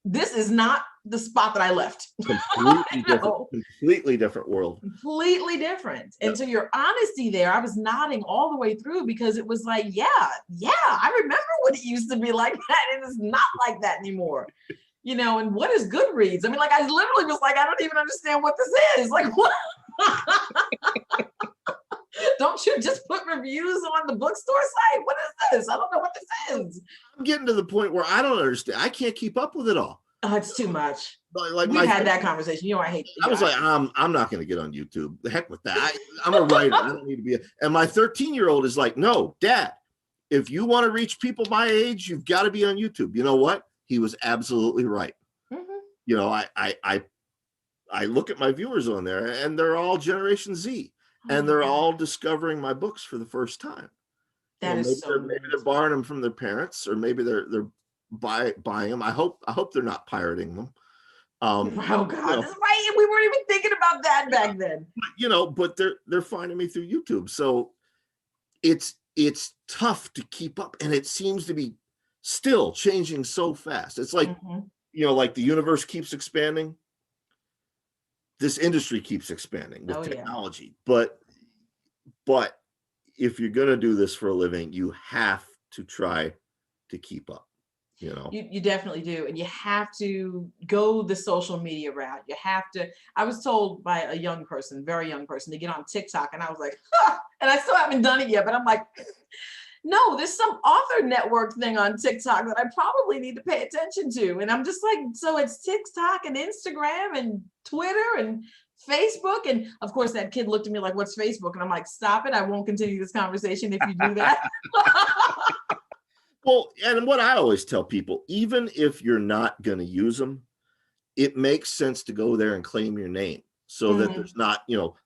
this is not the spot that I left. Completely different world. Completely different. And Yep. so your honesty there, I was nodding all the way through, because it was like, yeah, I remember what it used to be like that. It is not like that anymore. And what is Goodreads? I mean, like, I literally was like, I don't even understand what this is. Like, what? Don't you just put reviews on the bookstore site? What is this? I don't know what this is. I'm getting to the point where I don't understand. I can't keep up with it all. Oh, it's too much. Like We've had that conversation. I hate. I was like, I'm not going to get on YouTube. The heck with that. I'm a writer. I don't need to be. And my 13-year-old is like, no, Dad, if you want to reach people my age, you've got to be on YouTube. You know what? He was absolutely right. I look at my viewers on there, and they're all Generation Z, and they're all discovering my books for the first time. That is so. Maybe they're borrowing them from their parents, or maybe they're buying them. I hope they're not pirating them. Oh You God, know, that's right. We weren't even thinking about that back then. but they're finding me through YouTube. So it's tough to keep up, and it seems to be still changing so fast. It's like, Mhm. like the universe keeps expanding. This industry keeps expanding with Oh yeah. technology, but if you're going to do this for a living, you have to try to keep up, you know. You definitely do. And you have to go the social media route. You have to. I was told by a young person, very young person, to get on TikTok. And I was like, huh! And I still haven't done it yet, but I'm like, no, there's some author network thing on TikTok that I probably need to pay attention to. And I'm just like, so it's TikTok and Instagram and Twitter and Facebook. And of course, that kid looked at me like, what's Facebook? And I'm like, stop it. I won't continue this conversation if you do that. Well, and what I always tell people, even if you're not going to use them, it makes sense to go there and claim your name so that Mhm, there's not,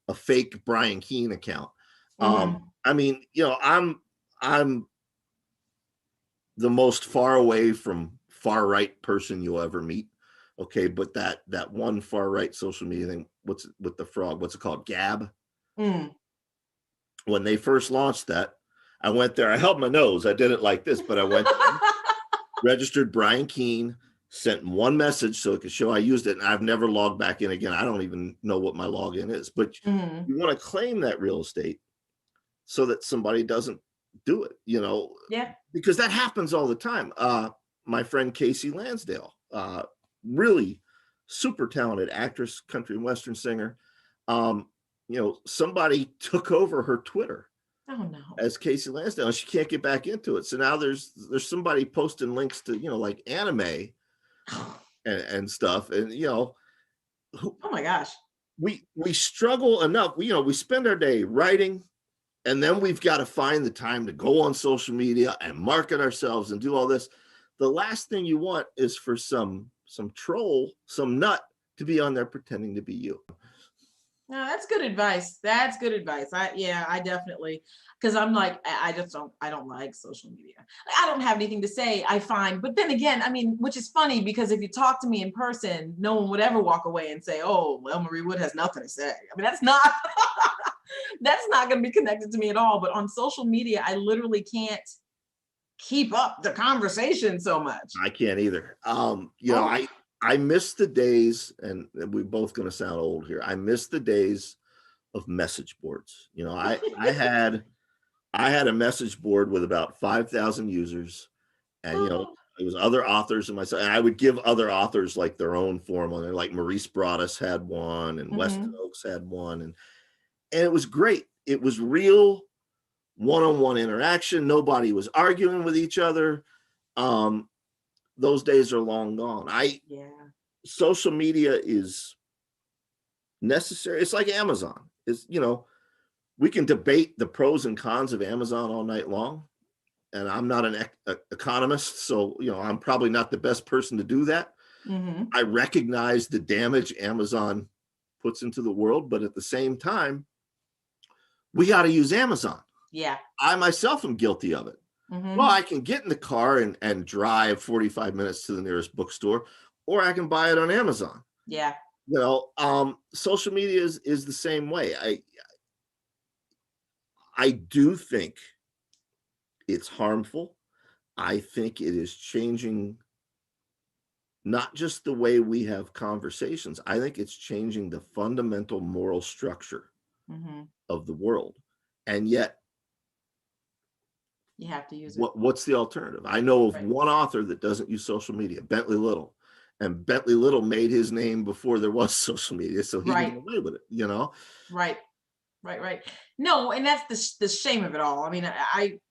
a fake Brian Keene account. mhm. I mean, I'm the most far away from far right person you'll ever meet. Okay, but that one far right social media thing, what's with the frog? What's it called? Gab. Mm. When they first launched that, I went there. I held my nose. I did it like this, but I went there, registered Brian Keene, sent one message so it could show I used it, and I've never logged back in again. I don't even know what my login is, but Mhm. you want to claim that real estate so that somebody doesn't do it, Yeah. because that happens all the time. My friend Casey Lansdale, really super talented actress, country and western singer. Somebody took over her Twitter Oh no. as Casey Lansdale, and she can't get back into it. So now there's somebody posting links to like anime and stuff, and Oh my gosh. we struggle enough. We spend our day writing, and then we've got to find the time to go on social media and market ourselves and do all this. The last thing you want is for some troll, some nut to be on there pretending to be you. No, that's good advice. That's good advice. I definitely, because I'm like, I just I don't like social media. Like, I don't have anything to say, I find. But then again, I mean, which is funny because if you talk to me in person, no one would ever walk away and say, oh, well, Marie Wood has nothing to say. I mean, that's not, that's not going to be connected to me at all. But on social media, I literally can't keep up the conversation so much. I can't either. Oh, I miss the days, and we're both going to sound old here. I miss the days of message boards. I had a message board with about 5,000 users, and it was other authors and myself. And I would give other authors like their own forum on there. Like Maurice Broaddus had one, and Weston mhm. Oaks had one, and it was great. It was real one-on-one interaction. Nobody was arguing with each other. Um, those days are long gone. Yeah. Social media is necessary. It's like Amazon. We can debate the pros and cons of Amazon all night long. And I'm not an economist, so I'm probably not the best person to do that. Hmm. I recognize the damage Amazon puts into the world, but at the same time, we got to use Amazon. Yeah. I myself am guilty of it. Well, Hmm. I can get in the car and drive 45 minutes to the nearest bookstore, or I can buy it on Amazon. Yeah. Social media is the same way. I do think it's harmful. I think it is changing not just the way we have conversations. I think it's changing the fundamental moral structure Hmm. of the world. And yet, You have to use it. what's the alternative? I know of Right. one author that doesn't use social media, Bentley Little. And Bentley Little made his name before there was social media, so he can get Right. away with it. Right. Right, right. No, and that's the shame of it all. I mean,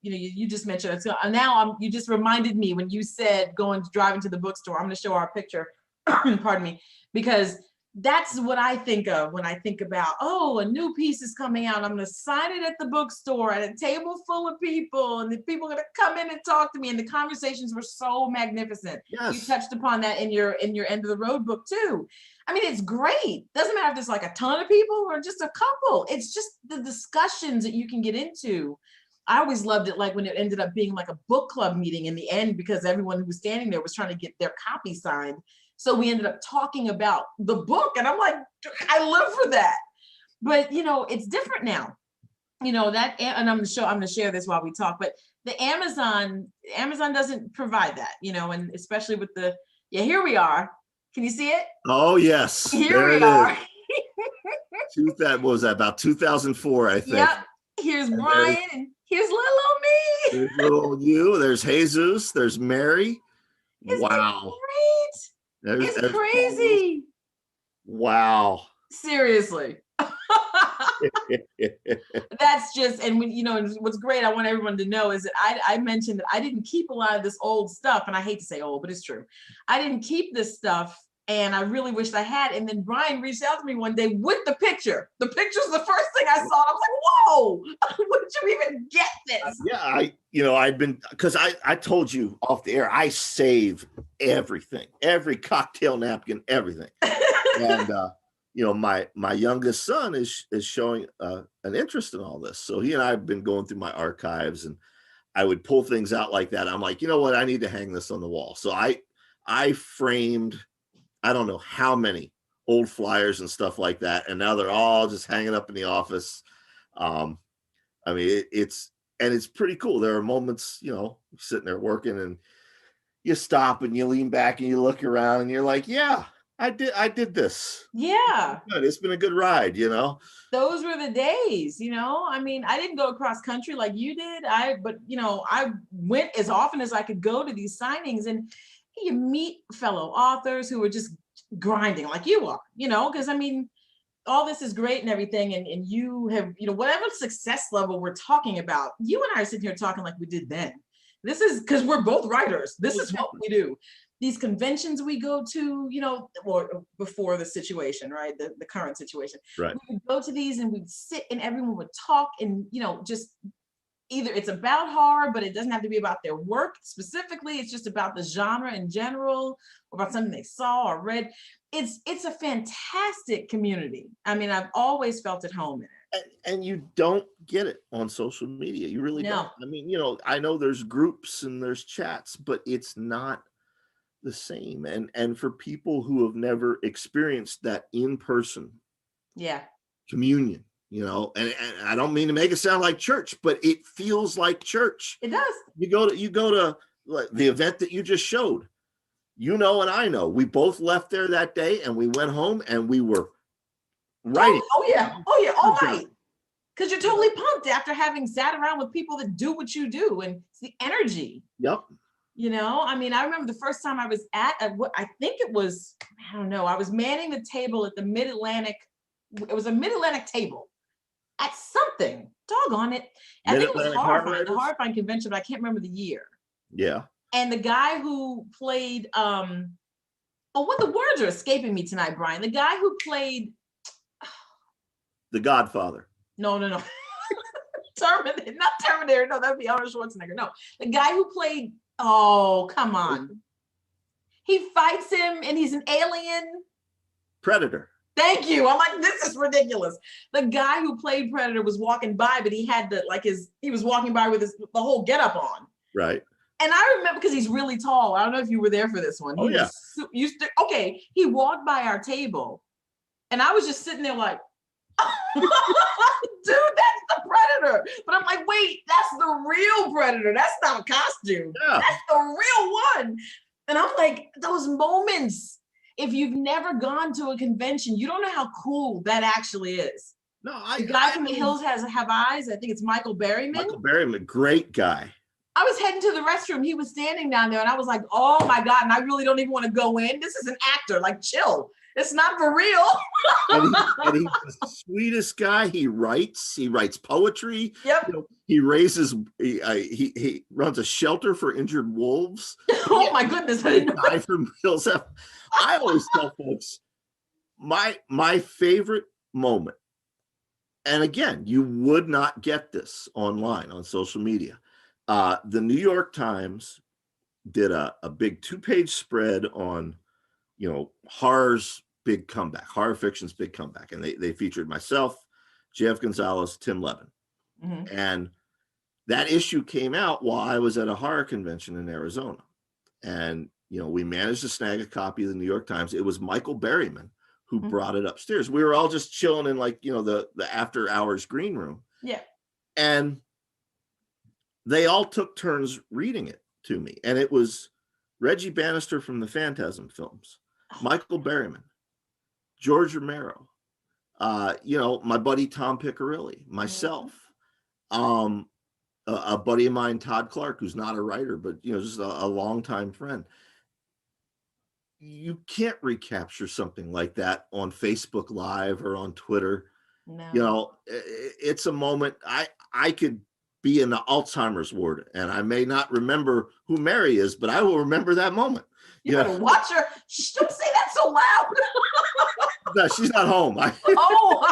you just mentioned it. So now you just reminded me when you said driving to the bookstore. I'm going to show our picture. Pardon me, because that's what I think of when I think about, oh, a new piece is coming out. I'm going to sign it at the bookstore at a table full of people, and the people are going to come in and talk to me. And the conversations were so magnificent. You Yes. touched upon that in your end of the road book too. I mean, it's great. Doesn't matter if there's like a ton of people or just a couple. It's just the discussions that you can get into. I always loved it, like when it ended up being like a book club meeting in the end, because everyone who was standing there was trying to get their copy signed. So we ended up talking about the book, and I'm like, I live for that. But it's different now. That, and I'm gonna share this while we talk, but the Amazon doesn't provide that, and especially with here we are. Can you see it? Oh yes, Here there we it are. is. What was that, about 2004, I think. Yep. Here's And Brian, and here's little old me. there's little you. There's Jesus. There's Mary. Isn't it Wow. great? It's There's crazy. wow. Seriously. That's just, and what's great, I want everyone to know is that I mentioned that I didn't keep a lot of this old stuff, and I hate to say old, but it's true. I didn't keep this stuff, and I really wished I had. And then Brian reached out to me one day with the picture. The picture's the first thing I saw. I was like, whoa, where did you even get this? Yeah, I'd been, because I told you off the air, I save everything, every cocktail napkin, everything. And my youngest son is showing an interest in all this. So he and I have been going through my archives, and I would pull things out like that. I'm like, you know what? I need to hang this on the wall. So I framed, I don't know how many old flyers and stuff like that. And now they're all just hanging up in the office. I mean, it's pretty cool. There are moments, sitting there working, and you stop and you lean back and you look around and you're like, yeah, I did this. Yeah. It's been a good ride, Those were the days, I mean, I didn't go across country like you did. But I went as often as I could go to these signings, and you meet fellow authors who are just grinding like you are, because I mean, all this is great and everything. And you have, whatever success level we're talking about, you and I are sitting here talking like we did then. This is because we're both writers. This is what we do. These conventions we go to, or before the situation, right? The current situation. Right. We would go to these and we'd sit and everyone would talk, and, just either it's about horror, but it doesn't have to be about their work specifically. It's just about the genre in general, or about something they saw or read. It's a fantastic community. I mean, I've always felt at home in it. And you don't get it on social media. You really don't. I mean, I know there's groups and there's chats, but it's not the same. And for people who have never experienced that in-person communion, and I don't mean to make it sound like church, but it feels like church. It does. You go to like the event that you just showed, and I know we both left there that day, and we went home and we were writing. Oh yeah, all night. Because you're totally pumped after having sat around with people that do what you do, and it's the energy. Yep. I mean, I remember the first time I was at what I think it was, I don't know, I was manning the table at the Mid-Atlantic. It was a Mid-Atlantic table at something, doggone it. I think it was the Horrifying convention, but I can't remember the year. Yeah. And the guy who played, what the words are escaping me tonight, Brian. The guy who played The Godfather. No. Terminator, not Terminator. No, that'd be Arnold Schwarzenegger. No, the guy who played, oh, come on. He fights him and he's an alien. Predator. Thank you. I'm like, this is ridiculous. The guy who played Predator was walking by, but he had he was walking by with the whole getup on. Right. And I remember, because he's really tall. I don't know if you were there for this one. Oh, yeah. He walked by our table, and I was just sitting there like, dude, that's the Predator. But I'm like, wait, that's the real Predator. That's not a costume. Yeah. That's the real one. And I'm like, those moments, if you've never gone to a convention, you don't know how cool that actually is. No, the guy from The Hills Have Eyes. I think it's Michael Berryman. Michael Berryman, great guy. I was heading to the restroom. He was standing down there, and I was like, oh my God. And I really don't even want to go in. This is an actor. Like, chill. It's not for real. and he's the sweetest guy. He writes poetry. Yep. He runs a shelter for injured wolves. Oh my goodness. I didn't know. Guy from Hills Have. I always tell folks, my favorite moment, and again, you would not get this online on social media. The New York Times did a big 2-page spread on, horror's big comeback, horror fiction's big comeback. And they featured myself, Jeff Gonzalez, Tim Levin. Mm-hmm. And that issue came out while I was at a horror convention in Arizona. And we managed to snag a copy of the New York Times. It was Michael Berryman who Mhm. brought it upstairs. We were all just chilling in like, the after hours green room. Yeah. And they all took turns reading it to me. And it was Reggie Bannister from the Phantasm films, Michael Berryman, George Romero, my buddy Tom Piccirilli, myself, a buddy of mine, Todd Clark, who's not a writer, but just a longtime friend. You can't recapture something like that on Facebook Live or on Twitter. No. It's a moment. I could be in the Alzheimer's ward, and I may not remember who Mary is, but I will remember that moment. You better watch her. Shh, don't say that so loud. No, she's not home. Oh.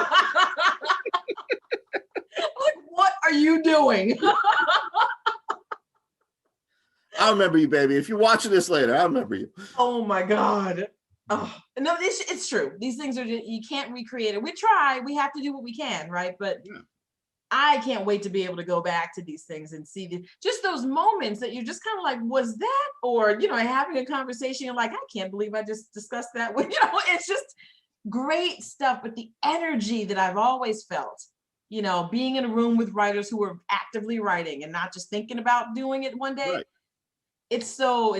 Like, what are you doing? I remember you, baby. If you're watching this later, I remember you. Oh my God. Oh, no, it's true. These things are you can't recreate it. We try. We have to do what we can, right? But Yeah. I can't wait to be able to go back to these things and see just those moments that you're just kind of like, was that? Or, having a conversation, you're like, I can't believe I just discussed that with, it's just great stuff. But the energy that I've always felt, being in a room with writers who are actively writing and not just thinking about doing it one day. Right. It's so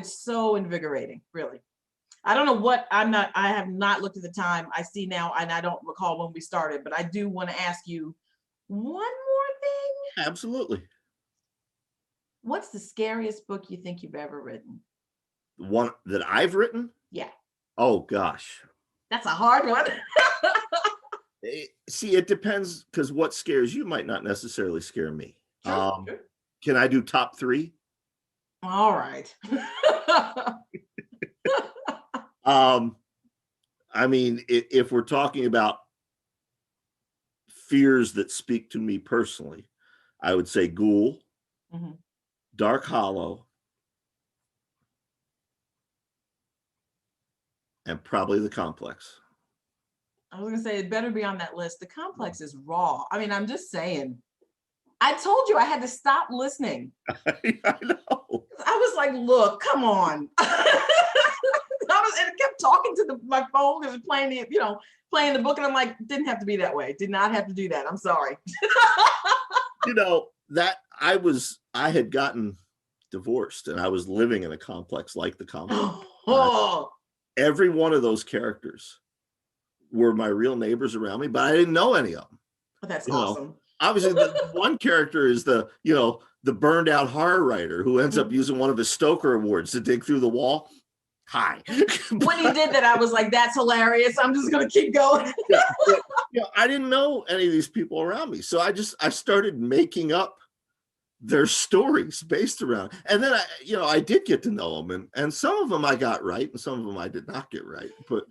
invigorating, really. I don't know what I have not looked at the time. I see now, and I don't recall when we started, but I do want to ask you one more thing. Absolutely. What's the scariest book you think you've ever written? One that I've written? Yeah. Oh gosh. That's a hard one. See, it depends, because what scares you might not necessarily scare me. True. Can I do top 3? All right. I mean, if we're talking about fears that speak to me personally, I would say Ghoul, Mhm. Dark Hollow, and probably The Complex. I was gonna say it better be on that list. The Complex is raw. I mean, I'm just saying. I told you I had to stop listening. I know. I was like, look, come on. And it kept talking to my phone because it's playing the book, and I'm like, didn't have to be that way. Did not have to do that. I'm sorry. That I had gotten divorced, and I was living in a complex like The Complex. Every one of those characters were my real neighbors around me, but I didn't know any of them. That's awesome. Obviously, the one character is the burned out horror writer who ends up using one of his Stoker awards to dig through the wall. Hi. When he did that, I was like, that's hilarious. I'm just going to keep going. I didn't know any of these people around me. So I started making up their stories based around. And then I did get to know them. And some of them I got right, and some of them I did not get right. But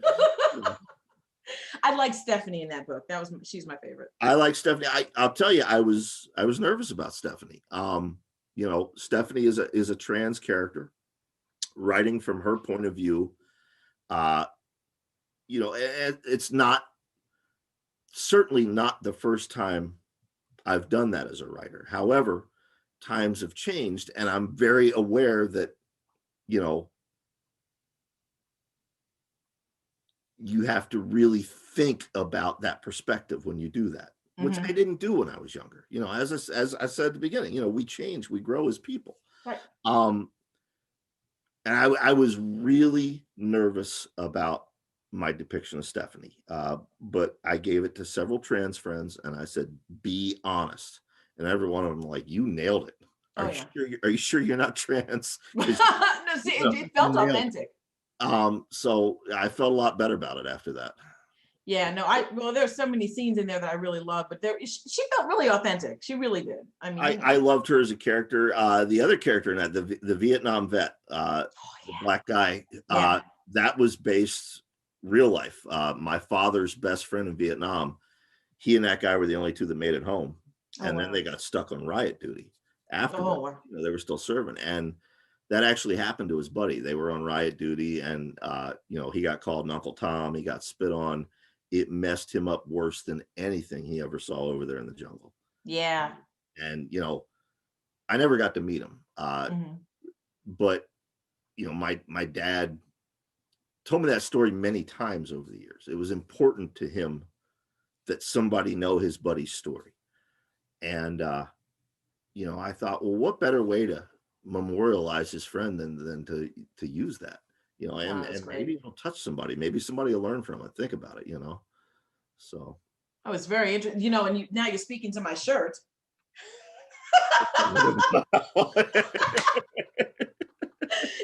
I like Stephanie in that book. She's my favorite. I like Stephanie. I'll tell you, I was nervous about Stephanie. Stephanie is a trans character, writing from her point of view. It's certainly not the first time I've done that as a writer. However, times have changed, and I'm very aware that you have to really think about that perspective when you do that, which I didn't do when I was younger. As I said at the beginning, we change, we grow as people. Right. And I was really nervous about my depiction of Stephanie, but I gave it to several trans friends, and I said, "Be honest." And every one of them like, "You nailed it. Are you sure you're not trans?" No, see, it felt authentic. So I felt a lot better about it after that. Yeah, no, there's so many scenes in there that I really love, but she felt really authentic. She really did. I mean, I loved her as a character. The other character in that, the Vietnam vet, the black guy, that was based real life. My father's best friend in Vietnam, he and that guy were the only two that made it home. And then they got stuck on riot duty afterward. They were still serving. And that actually happened to his buddy. They were on riot duty, and he got called Uncle Tom. He got spit on. It messed him up worse than anything he ever saw over there in the jungle. Yeah. And I never got to meet him, but my dad told me that story many times over the years. It was important to him that somebody know his buddy's story. And, I thought, well, what better way to memorialize his friend than to use that, and That's great. maybe it'll touch somebody. Maybe somebody will learn from it. Think about it, So. Oh, it's very interesting, and now you're speaking to my shirt.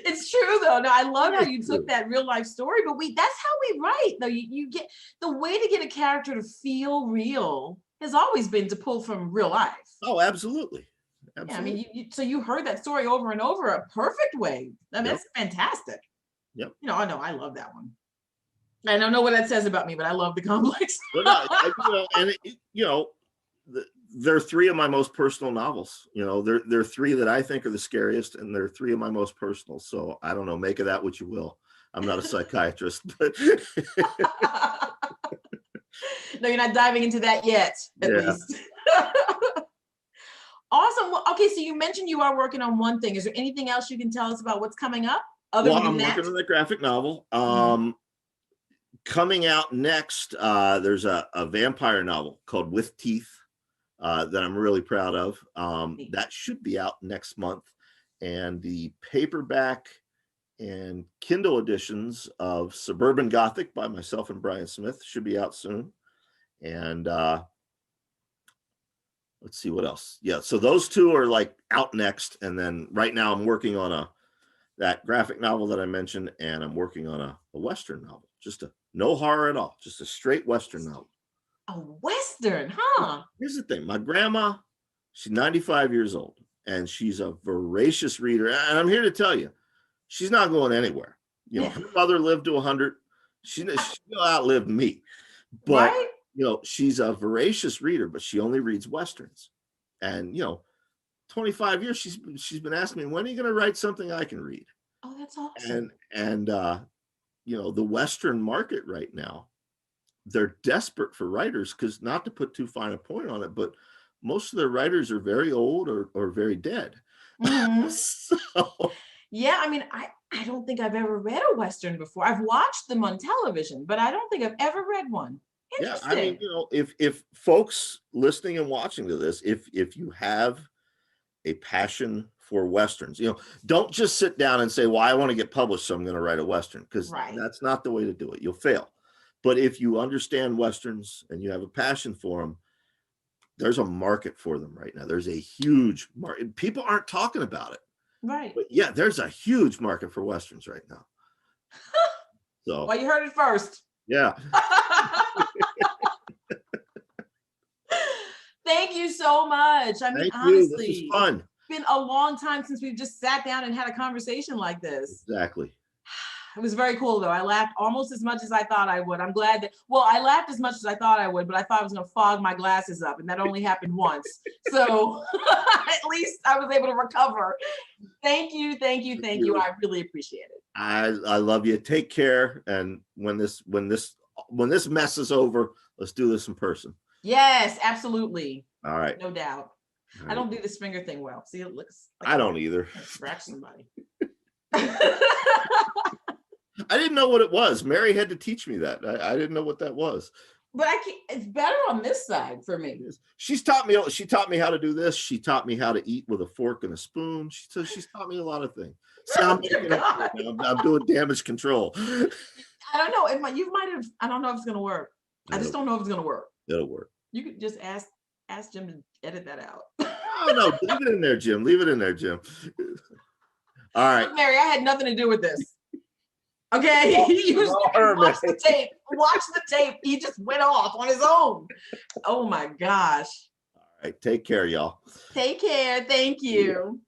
It's true though. No, I love how you took that real life story, but that's how we write though. You get the way to get a character to feel real has always been to pull from real life. Oh, absolutely. Yeah, I mean, so you heard that story over and over a perfect way. I mean, that's fantastic. Yep. I know, I love that one. I don't know what that says about me, but I love the complex. They're three of my most personal novels. They're three that I think are the scariest, and they're three of my most personal. So I don't know, make of that what you will. I'm not a psychiatrist, but no, you're not diving into that yet, at least. Awesome. Well, okay, so you mentioned you are working on one thing. Is there anything else you can tell us about what's coming up? I'm working on the graphic novel. Coming out next, there's a vampire novel called With Teeth that I'm really proud of. That should be out next month. And the paperback and Kindle editions of Suburban Gothic by myself and Brian Smith should be out soon. And let's see what else. Yeah, so those two are like out next. And then right now I'm working on that graphic novel that I mentioned, and I'm working on a Western novel. No horror at all, just a straight Western novel. A Western, huh? Here's the thing. My grandma, she's 95 years old, and she's a voracious reader. And I'm here to tell you, she's not going anywhere. Her mother lived to 100. She'll outlive me. But, she's a voracious reader, but she only reads Westerns. And, 25 years, she's been asking me, when are you going to write something I can read? Oh, that's awesome. And the Western market right now, they're desperate for writers, because, not to put too fine a point on it, but most of their writers are very old or very dead. Mm-hmm. So, yeah, I mean, I don't think I've ever read a Western before. I've watched them on television, but I don't think I've ever read one. Interesting. Yeah, I mean, if folks listening and watching to this, if you have a passion for Westerns, don't just sit down and say, well, I want to get published, so I'm going to write a Western, because that's not the way to do it. You'll fail. But if you understand Westerns and you have a passion for them, there's a market for them right now. There's a huge market. People aren't talking about it. Right. But yeah, there's a huge market for Westerns right now. So, well, you heard it first. Yeah. Thank you so much. I mean, honestly, this was fun. It's been a long time since we've just sat down and had a conversation like this. Exactly. It was very cool though. I laughed almost as much as I thought I would. I'm glad I laughed as much as I thought I would, but I thought I was going to fog my glasses up, and that only happened once. So at least I was able to recover. Thank you. I really appreciate it. I love you. Take care. And when this mess is over, let's do this in person. Yes, absolutely. All right. No doubt. Right. I don't do this finger thing well. See, it looks like I don't either. Scratch somebody. I didn't know what it was. Mary had to teach me that. I didn't know what that was. But it's better on this side for me. She taught me how to do this. She taught me how to eat with a fork and a spoon. She's taught me a lot of things. See, I'm doing damage control. I don't know. I don't know if it's gonna work. I just don't know if it's gonna work. It'll work. You could just ask Jim to edit that out. Oh no, leave it in there, Jim. Leave it in there, Jim. All right. Look, Mary, I had nothing to do with this. Okay, watch the tape. Watch the tape. He just went off on his own. Oh my gosh. All right, take care, y'all. Take care. Thank you.